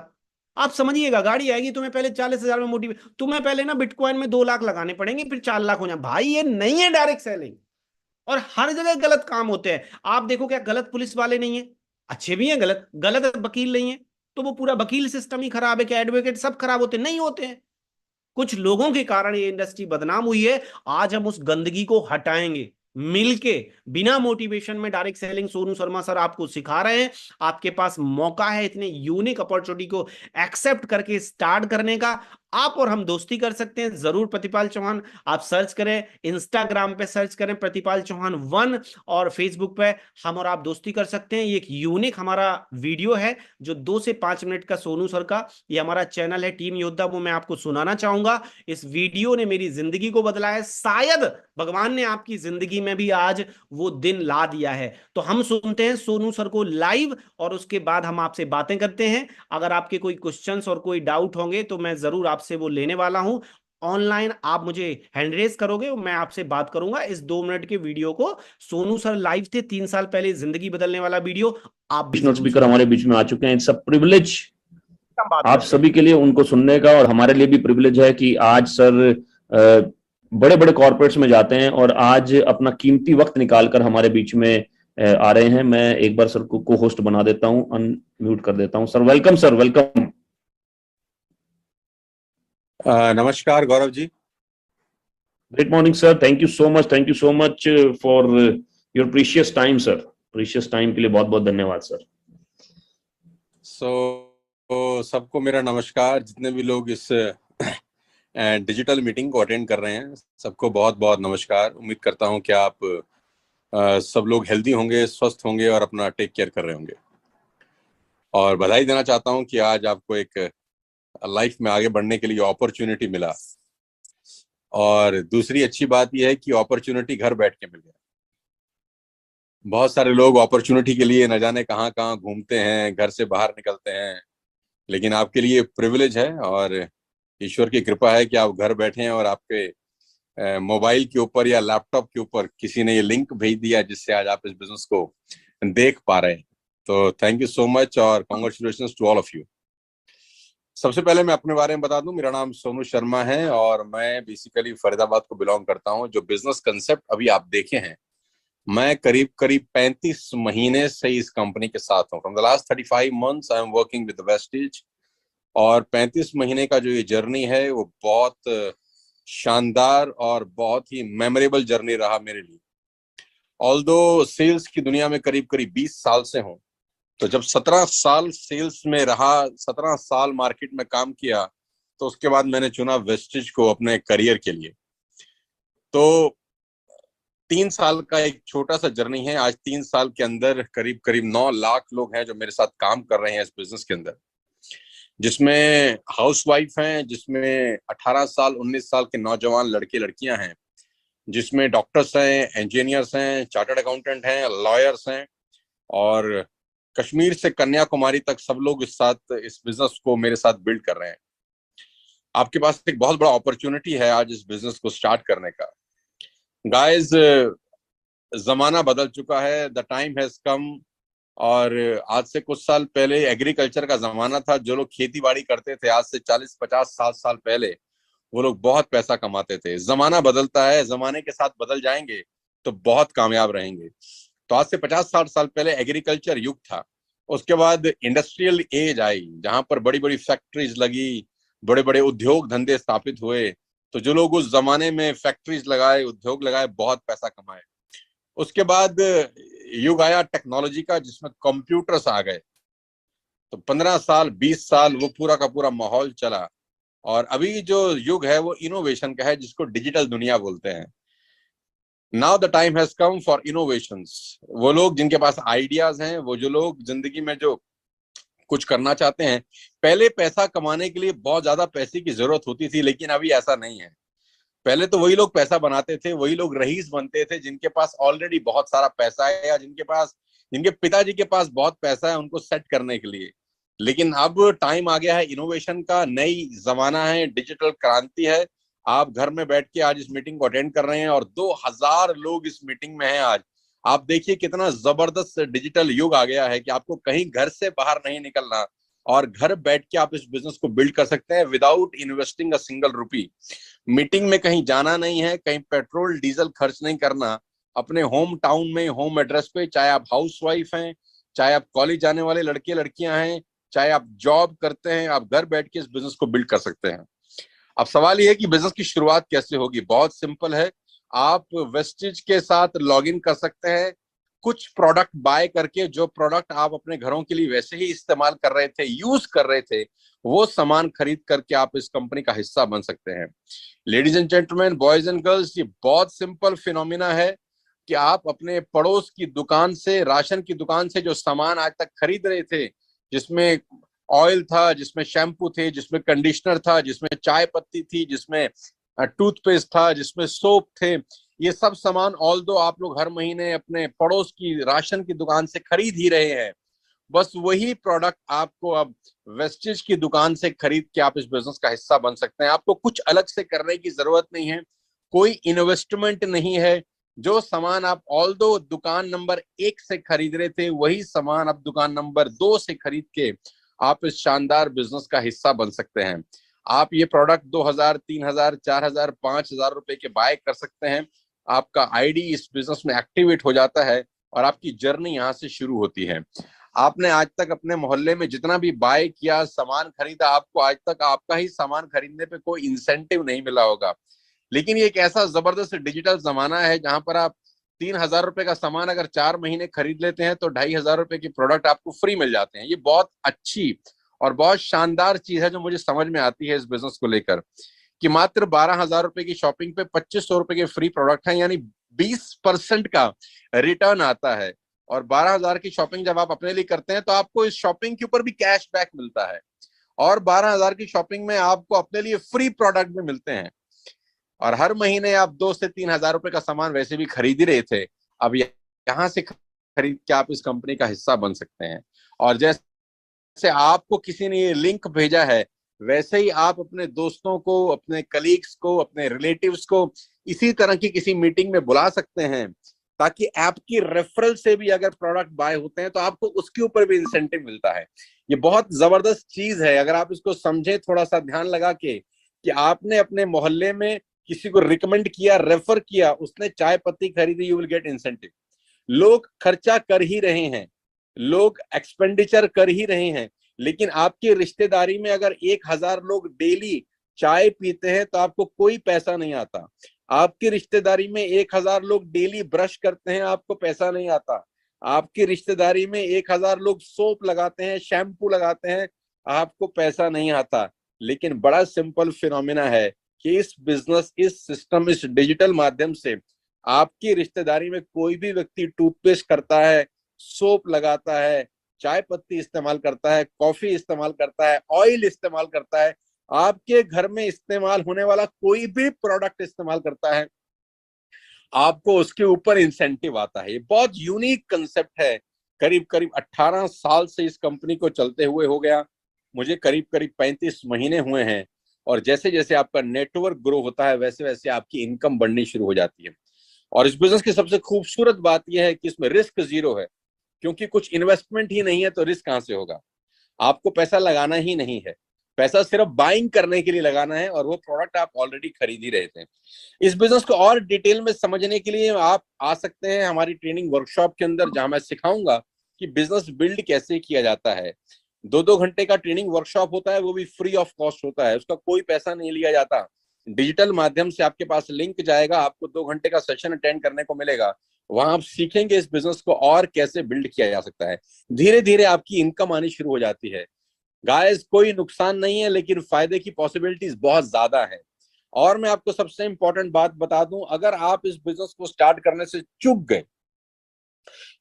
आप समझिएगा, गाड़ी आएगी तुम्हें पहले 40,000 में मोटिवेट, तुम्हें पहले ना बिटकॉइन में 2 लाख लगाने पड़ेंगे, फिर 4 लाख हो जाए। भाई ये नहीं है डायरेक्ट सेलिंग। और हर जगह गलत काम होते हैं। आप देखो क्या गलत पुलिस वाले नहीं है? अच्छे भी हैं, गलत गलत वकील नहीं है? तो वो पूरा वकील सिस्टम ही खराब है? क्या एडवोकेट सब खराब होते नहीं होते हैं? कुछ लोगों के कारण ये इंडस्ट्री बदनाम हुई है। आज हम उस गंदगी को हटाएंगे मिलके, बिना मोटिवेशन में। Direct selling Sonu Sharma sir आपको सिखा रहे हैं। आपके पास मौका है इतने यूनिक अपॉर्चुनिटी को एक्सेप्ट करके स्टार्ट करने का। आप और हम दोस्ती कर सकते हैं जरूर। प्रतिपाल चौहान आप सर्च करें, इंस्टाग्राम पे सर्च करें प्रतिपाल चौहान 1, और फेसबुक पे हम और आप दोस्ती कर सकते हैं। ये एक यूनिक हमारा वीडियो है जो 2 से 5 मिनट का, सोनू सर का। ये हमारा चैनल है टीम योद्धा, वो मैं आपको सुनाना चाहूंगा। इस वीडियो ने मेरी जिंदगी को बदला है। शायद भगवान ने आपकी जिंदगी में भी आज वो दिन ला दिया है। तो हम सुनते हैं सोनू सर को लाइव, और उसके बाद हम आपसे बातें करते हैं। अगर आपके कोई क्वेश्चंस और कोई डाउट होंगे तो मैं जरूर आपसे वो लेने वाला हूं। ऑनलाइन आप मुझे हैंड रेज करोगे, मैं आपसे बात करूंगा इस 2 मिनट के वीडियो को। सोनू सर लाइव थे 3 साल पहले, जिंदगी बदलने वाला वीडियो। आप भी नोट जरूर स्पीकर सुनिए। हमारे बीच में आ चुके हैं। इट्स अ प्रिविलेज हम बात आप करते हैं। सभी के लिए उनको सुनने का, और हमारे लिए भी प्रिविलेज है कि आज सर बड़े बड़े कॉर्पोरेट्स में जाते हैं और आज अपना कीमती वक्त निकालकर हमारे बीच में आ रहे हैं। मैं एक बार सर को होस्ट बना देता हूं, अनम्यूट कर देता हूं। Sir welcome, sir welcome. नमस्कार Gaurav ji. Great morning sir, thank you so much for your precious time sir. Precious time के लिए बहुत बहुत धन्यवाद सर। तो सबको मेरा नमस्कार। जितने भी लोग इस डिजिटल मीटिंग को अटेंड कर रहे हैं सबको बहुत बहुत नमस्कार। उम्मीद करता हूं कि आप सब लोग हेल्दी होंगे, स्वस्थ होंगे और अपना टेक केयर कर रहे होंगे। और बधाई देना चाहता हूं कि आज आपको एक लाइफ में आगे बढ़ने के लिए अपॉर्चुनिटी मिला। और दूसरी अच्छी बात यह है कि अपॉर्चुनिटी घर बैठ के मिल गया। बहुत सारे लोग अपॉर्चुनिटी के लिए न जाने कहाँ कहाँ घूमते हैं, घर से बाहर निकलते हैं, लेकिन आपके लिए प्रिविलेज है और ईश्वर की कृपा है कि आप घर बैठे हैं और आपके मोबाइल के ऊपर या लैपटॉप के ऊपर किसी ने ये लिंक भेज दिया जिससे आज आप इस बिजनेस को देख पा रहे हैं। तो थैंक यू सो मच और congratulations to all of you. सबसे पहले मैं अपने बारे में बता दूं, मेरा नाम सोनू शर्मा है और मैं बेसिकली फरीदाबाद को बिलोंग करता हूं। जो बिजनेस कंसेप्ट अभी आप देखे हैं, मैं करीब करीब 35 महीने से इस कंपनी के साथ हूं। From the last 35 months I am working with wastage. और 35 महीने का जो ये जर्नी है वो बहुत शानदार और बहुत ही मेमोरेबल जर्नी रहा मेरे लिए। ऑल्दो सेल्स की दुनिया में करीब करीब 20 साल से हूं, तो जब 17 साल सेल्स में रहा, 17 साल मार्केट में काम किया, तो उसके बाद मैंने चुना वेस्टेज को अपने करियर के लिए। तो 3 साल का एक छोटा सा जर्नी है। आज 3 साल के अंदर करीब करीब 9 लाख लोग हैं जो मेरे साथ काम कर रहे हैं इस बिजनेस के अंदर। जिसमें हाउसवाइफ हैं, जिसमें 18 साल 19 साल के नौजवान लड़के लड़कियां हैं, जिसमें डॉक्टर्स हैं, इंजीनियर्स हैं, चार्टर्ड अकाउंटेंट हैं, लॉयर्स हैं, और कश्मीर से कन्याकुमारी तक सब लोग इस बिजनेस को मेरे साथ बिल्ड कर रहे हैं। आपके पास एक बहुत बड़ा अपॉर्चुनिटी है आज इस बिजनेस को स्टार्ट करने का। गाइस, जमाना बदल चुका है, द टाइम हैज कम। और आज से कुछ साल पहले एग्रीकल्चर का जमाना था। जो लोग खेती बाड़ी करते थे आज से 40 50 60 साल पहले, वो लोग बहुत पैसा कमाते थे। जमाना बदलता है, जमाने के साथ बदल जाएंगे तो बहुत कामयाब रहेंगे। तो आज से 50 60 साल पहले एग्रीकल्चर युग था। उसके बाद इंडस्ट्रियल एज आई, जहां पर बड़ी बड़ी फैक्ट्रीज लगी, बड़े बड़े उद्योग धंधे स्थापित हुए। तो जो लोग उस जमाने में फैक्ट्रीज लगाए, उद्योग लगाए, बहुत पैसा कमाए। उसके बाद युग आया टेक्नोलॉजी का, जिसमें कंप्यूटर्स आ गए। तो 15 साल 20 साल वो पूरा का पूरा माहौल चला। और अभी जो युग है वो इनोवेशन का है, जिसको डिजिटल दुनिया बोलते हैं। Now the time has come for innovations. वो लोग जिनके पास आइडियाज हैं, वो जो लोग जिंदगी में जो कुछ करना चाहते हैं। पहले पैसा कमाने के लिए बहुत ज्यादा पैसे की जरूरत होती थी, लेकिन अभी ऐसा नहीं है। पहले तो वही लोग पैसा बनाते थे, वही लोग रईस बनते थे जिनके पास ऑलरेडी बहुत सारा पैसा है, या जिनके पिताजी के पास बहुत पैसा है उनको सेट करने के लिए। लेकिन अब टाइम आ गया है इनोवेशन का, नई जमाना है, डिजिटल क्रांति है। आप घर में बैठ के आज इस मीटिंग को अटेंड कर रहे हैं और 2000 लोग इस मीटिंग में हैं आज। आप देखिए कितना जबरदस्त डिजिटल युग आ गया है कि आपको कहीं घर से बाहर नहीं निकलना, और घर बैठ के आप इस बिजनेस को बिल्ड कर सकते हैं without investing a single rupee. Meeting में कहीं जाना नहीं है, कहीं पेट्रोल डीजल खर्च नहीं करना। अपने होम टाउन में, होम एड्रेस पे, चाहे आप हाउस वाइफ हैं, चाहे आप कॉलेज जाने वाले लड़के लड़कियां हैं, चाहे आप जॉब करते हैं, आप घर बैठ के इस बिजनेस को बिल्ड कर सकते हैं। अब सवाल ये है कि बिजनेस की शुरुआत कैसे होगी। बहुत सिंपल है। आप वेस्टेज के साथ लॉग इन कर सकते हैं, कुछ प्रोडक्ट बाय करके। जो प्रोडक्ट आप अपने घरों के लिए वैसे ही इस्तेमाल कर रहे थे, यूज कर रहे थे, वो सामान खरीद करके आप इस कंपनी का हिस्सा बन सकते हैं। Ladies and gentleman, boys and girls, ये बहुत सिंपल फिनोमिना है कि आप अपने पड़ोस की दुकान से, राशन की दुकान से जो सामान आज तक खरीद रहे थे, जिसमें ऑयल था, जिसमें शैम्पू थे, जिसमें कंडीशनर था, जिसमें चाय पत्ती थी, जिसमें टूथपेस्ट था, जिसमें सोप थे, ये सब सामान ऑल दो आप लोग हर महीने अपने पड़ोस की राशन की दुकान से खरीद ही रहे हैं। बस वही प्रोडक्ट आपको अब वेस्टेज की दुकान से खरीद के आप इस बिजनेस का हिस्सा बन सकते हैं। आपको कुछ अलग से करने की जरूरत नहीं है, कोई इन्वेस्टमेंट नहीं है। जो सामान आप ऑल दो दुकान नंबर 1 से खरीद रहे थे, वही सामान आप दुकान नंबर 2 से खरीद के आप इस शानदार बिजनेस का हिस्सा बन सकते हैं। आप ये प्रोडक्ट 2000 3000 4000 5000 रुपए के बाय कर सकते हैं। आपका आईडी इस बिजनेस में एक्टिवेट हो जाता है और आपकी जर्नी यहाँ से शुरू होती है। आपने आज तक अपने मोहल्ले में जितना भी बाय किया, सामान खरीदा, आपको आज तक आपका ही सामान खरीदने पे कोई इंसेंटिव नहीं मिला होगा। लेकिन ये एक ऐसा जबरदस्त डिजिटल जमाना है जहां पर आप 3000 रुपए का सामान अगर 4 महीने खरीद लेते हैं तो 2500 रुपए की प्रोडक्ट आपको फ्री मिल जाते हैं। ये बहुत अच्छी और बहुत शानदार चीज है जो मुझे समझ में आती है इस बिजनेस को लेकर, कि मात्र 12,000 रुपए की शॉपिंग पे 2500 रुपए के फ्री प्रोडक्ट है, यानी 20% का रिटर्न आता है। और 12,000 की शॉपिंग जब आप अपने लिए करते हैं तो आपको इस शॉपिंग के ऊपर भी कैश बैक मिलता है, और 12,000 की शॉपिंग में आपको अपने लिए फ्री प्रोडक्ट भी मिलते हैं। और हर महीने आप 2 से 3 हजार रुपए का सामान वैसे भी खरीद ही रहे थे, अब यहाँ से खरीद के आप इस कंपनी का हिस्सा बन सकते हैं। और जैसे आपको किसी ने ये लिंक भेजा है, वैसे ही आप अपने दोस्तों को, अपने कलीग्स को, अपने रिलेटिव्स को इसी तरह की किसी मीटिंग में बुला सकते हैं, ताकि आपकी रेफरल से भी अगर प्रोडक्ट बाय होते हैं तो आपको उसके ऊपर भी इंसेंटिव मिलता है। ये बहुत जबरदस्त चीज है अगर आप इसको समझें थोड़ा सा ध्यान लगा के, कि आपने अपने मोहल्ले में किसी को रिकमेंड किया, रेफर किया, उसने चाय पत्ती खरीदी, यू विल गेट इंसेंटिव। लोग खर्चा कर ही रहे हैं, लोग एक्सपेंडिचर कर ही रहे हैं, लेकिन आपकी रिश्तेदारी में अगर 1000 लोग डेली चाय पीते हैं तो आपको कोई पैसा नहीं आता। आपकी रिश्तेदारी में 1000 लोग डेली ब्रश करते हैं, आपको पैसा नहीं आता। आपकी रिश्तेदारी में 1000 लोग सोप लगाते हैं, शैम्पू लगाते हैं, आपको पैसा नहीं आता। लेकिन बड़ा सिंपल फिनोमिना है कि इस बिजनेस, इस सिस्टम, इस डिजिटल माध्यम से आपकी रिश्तेदारी में कोई भी व्यक्ति टूथपेस्ट करता है, सोप लगाता है, चाय पत्ती इस्तेमाल करता है, कॉफी इस्तेमाल करता है, ऑयल इस्तेमाल करता है, आपके घर में इस्तेमाल होने वाला कोई भी प्रोडक्ट इस्तेमाल करता है, आपको उसके ऊपर इंसेंटिव आता है। ये बहुत यूनिक कंसेप्ट है। करीब करीब 18 साल से इस कंपनी को चलते हुए हो गया, मुझे करीब करीब 35 महीने हुए हैं। और जैसे जैसे आपका नेटवर्क ग्रो होता है वैसे वैसे आपकी इनकम बढ़नी शुरू हो जाती है। और इस बिजनेस की सबसे खूबसूरत बात यह है कि इसमें रिस्क जीरो है, क्योंकि कुछ इन्वेस्टमेंट ही नहीं है तो रिस्क कहां से होगा। आपको पैसा लगाना ही नहीं है, पैसा सिर्फ बाइंग करने के लिए लगाना है, और वो प्रोडक्ट आप ऑलरेडी खरीद ही रहे थे। इस बिजनेस को और डिटेल में समझने के लिए आप आ सकते हैं हमारी ट्रेनिंग वर्कशॉप के अंदर, जहां मैं सिखाऊंगा कि बिजनेस बिल्ड कैसे किया जाता है। 2-2 घंटे का ट्रेनिंग वर्कशॉप होता है, वो भी फ्री ऑफ कॉस्ट होता है, उसका कोई पैसा नहीं लिया जाता। डिजिटल माध्यम से आपके पास लिंक जाएगा, आपको 2 घंटे का सेशन अटेंड करने को मिलेगा। वहां आप सीखेंगे इस बिजनेस को और कैसे बिल्ड किया जा सकता है। धीरे धीरे आपकी इनकम आनी शुरू हो जाती है। गाइस, कोई नुकसान नहीं है, लेकिन फायदे की पॉसिबिलिटीज बहुत ज्यादा है। और मैं आपको सबसे इंपॉर्टेंट बात बता दूं, अगर आप इस बिजनेस को स्टार्ट करने से चूक गए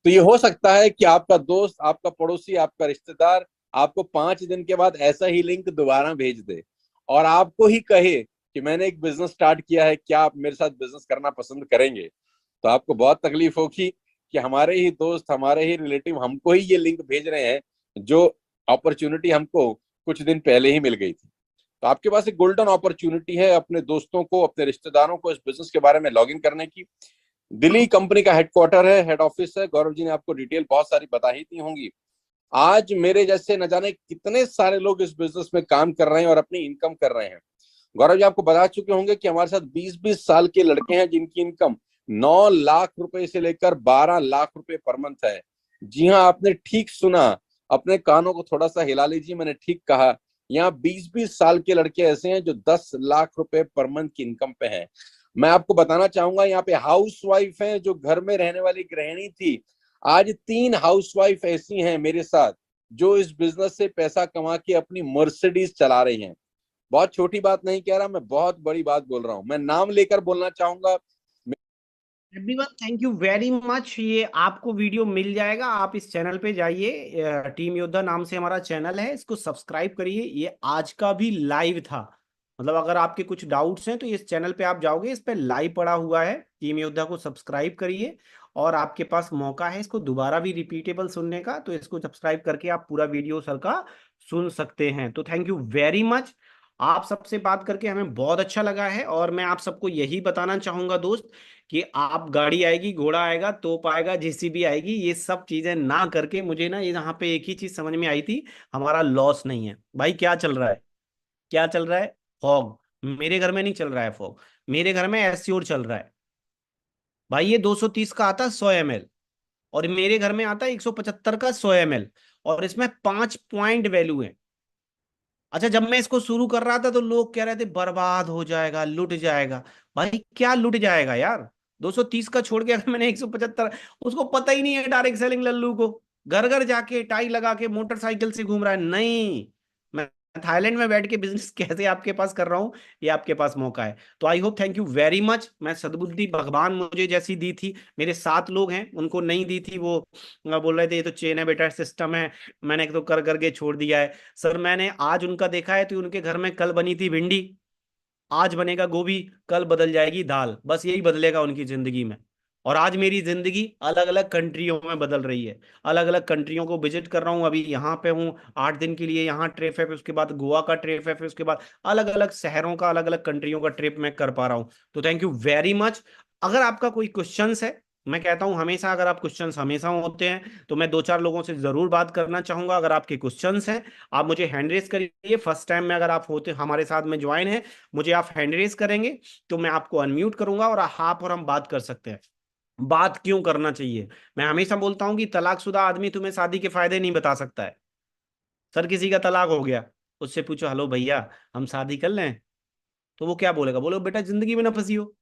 तो ये हो सकता है कि आपका दोस्त, आपका पड़ोसी, आपका रिश्तेदार आपको 5 दिन के बाद ऐसा ही लिंक दोबारा भेज दे और आपको ही कहे कि मैंने एक बिजनेस स्टार्ट किया है, क्या आप मेरे साथ बिजनेस करना पसंद करेंगे। तो आपको बहुत तकलीफ होगी कि हमारे ही दोस्त, हमारे ही रिलेटिव हमको ही ये लिंक भेज रहे हैं, जो अपॉर्चुनिटी हमको कुछ दिन पहले ही मिल गई थी। तो आपके पास एक गोल्डन अपॉर्चुनिटी है अपने दोस्तों को, अपने रिश्तेदारों को इस बिजनेस के बारे में लॉगिन करने की। दिल्ली कंपनी का हेडक्वार्टर है, हेड ऑफिस है। गौरव जी ने आपको डिटेल बहुत सारी बता ही दी होंगी। आज मेरे जैसे न जाने कितने सारे लोग इस बिजनेस में काम कर रहे हैं और अपनी इनकम कर रहे हैं। गौरव जी आपको बता चुके होंगे कि हमारे साथ 20-20 साल के लड़के हैं जिनकी इनकम 9 लाख रुपए से लेकर 12 लाख रुपए पर मंथ है। जी हाँ, आपने ठीक सुना, अपने कानों को थोड़ा सा हिला लीजिए, मैंने ठीक कहा। यहाँ 20-20 साल के लड़के ऐसे हैं जो 10 लाख रुपए पर मंथ की इनकम पे हैं। मैं आपको बताना चाहूंगा, यहाँ पे हाउस वाइफ है जो घर में रहने वाली गृहिणी थी, आज 3 हाउस वाइफ ऐसी हैं मेरे साथ जो इस बिजनेस से पैसा कमा के अपनी मर्सिडीज चला रही हैं। बहुत छोटी बात नहीं कह रहा, मैं बहुत बड़ी बात बोल रहा हूं। मैं नाम लेकर बोलना चाहूंगा। Everyone, thank you very much. ये आपको वीडियो मिल जाएगा, आप इस चैनल पे जाइए, टीम योद्धा नाम से हमारा चैनल है, इसको सब्सक्राइब करिए। ये आज का भी लाइव था, मतलब अगर आपके कुछ डाउट्स हैं तो इस चैनल पे आप जाओगे, इस पे लाइव पड़ा हुआ है। टीम योद्धा को सब्सक्राइब करिए, और आपके पास मौका है इसको दोबारा भी रिपीटेबल सुनने का, तो इसको सब्सक्राइब करके आप पूरा वीडियो सर का सुन सकते हैं। तो थैंक यू वेरी मच। आप सबसे बात करके हमें बहुत अच्छा लगा है, और मैं आप सबको यही बताना चाहूंगा दोस्त कि आप, गाड़ी आएगी, घोड़ा आएगा, तोप आएगा, जेसीबी आएगी, ये सब चीजें ना करके, मुझे ना ये यहाँ पे एक ही चीज समझ में आई थी, हमारा लॉस नहीं है भाई। क्या चल रहा है, क्या चल रहा है? फॉग। मेरे घर में नहीं चल रहा है फॉग, मेरे घर में एस्योर चल रहा है भाई। ये 230 का आता है 100 ml, और मेरे घर में आता है 175 का 100 ml, और इसमें 5 पॉइंट वैल्यू है। अच्छा, जब मैं इसको शुरू कर रहा था तो लोग कह रहे थे बर्बाद हो जाएगा, लुट जाएगा। भाई क्या लुट जाएगा यार? 230 का छोड़ के अगर मैंने 175, उसको पता ही नहीं है डायरेक्ट सेलिंग लल्लू को, घर घर जाके टाई लगा के मोटरसाइकिल से घूम रहा है। नहीं, मैं थाईलैंड में बैठ के बिजनेस कैसे आपके पास कर रहा हूं, ये आपके पास मौका है। तो I hope, thank you very much. मैं सद्बुद्धि भगवान मुझे जैसी दी थी, मेरे 7 लोग हैं उनको नहीं दी थी। वो बोल रहे थे ये तो चेन है बेटा, सिस्टम है, मैंने तो कर करके छोड़ दिया है। सर मैंने आज उनका देखा है तो उनके घर में कल बनी थी भिंडी, आज बनेगा गोभी, कल बदल जाएगी दाल, बस यही बदलेगा उनकी जिंदगी में। और आज मेरी जिंदगी अलग अलग कंट्रियों में बदल रही है, अलग अलग कंट्रियों को विजिट कर रहा हूँ। अभी यहाँ पे हूँ 8 दिन के लिए, यहाँ ट्रिप है, फिर उसके बाद गोवा का ट्रिप है, फिर उसके बाद अलग अलग शहरों का, अलग अलग कंट्रियों का ट्रिप मैं कर पा रहा हूँ। तो थैंक यू वेरी मच। अगर आपका कोई क्वेश्चंस है, मैं कहता हूं हमेशा, अगर आप क्वेश्चंस हमेशा होते हैं, तो मैं 2-4 लोगों से जरूर बात करना चाहूंगा। अगर आपके क्वेश्चंस हैं, आप मुझे हैंड रेस करिए। फर्स्ट टाइम में अगर आप होते हमारे साथ में ज्वाइन है, मुझे आप हैंड रेस करेंगे तो मैं आपको अनम्यूट करूंगा, और आप और हम बात कर सकते हैं। बात क्यों करना चाहिए? मैं हमेशा बोलता हूं कि तलाकशुदा आदमी तुम्हें शादी के फायदे नहीं बता सकता है। सर किसी का तलाक हो गया, उससे पूछो हेलो भैया हम शादी कर लें, तो वो क्या बोलेगा? बोलो बेटा जिंदगी में ना फंसी हो।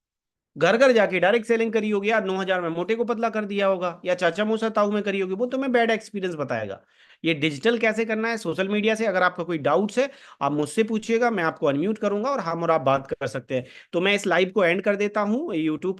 घर घर जाके डायरेक्ट सेलिंग करी होगी यार, 9,000 में मोटे को पतला कर दिया होगा, या चाचा मूसा ताऊ में करी होगी, वो तुम्हें बैड एक्सपीरियंस बताएगा। ये डिजिटल कैसे करना है सोशल मीडिया से, अगर आपका कोई डाउट्स है आप मुझसे पूछिएगा, मैं आपको अनम्यूट करूंगा और हम और आप बात कर सकते हैं। तो मैं इस लाइव को एंड कर देता हूँ यूट्यूब का।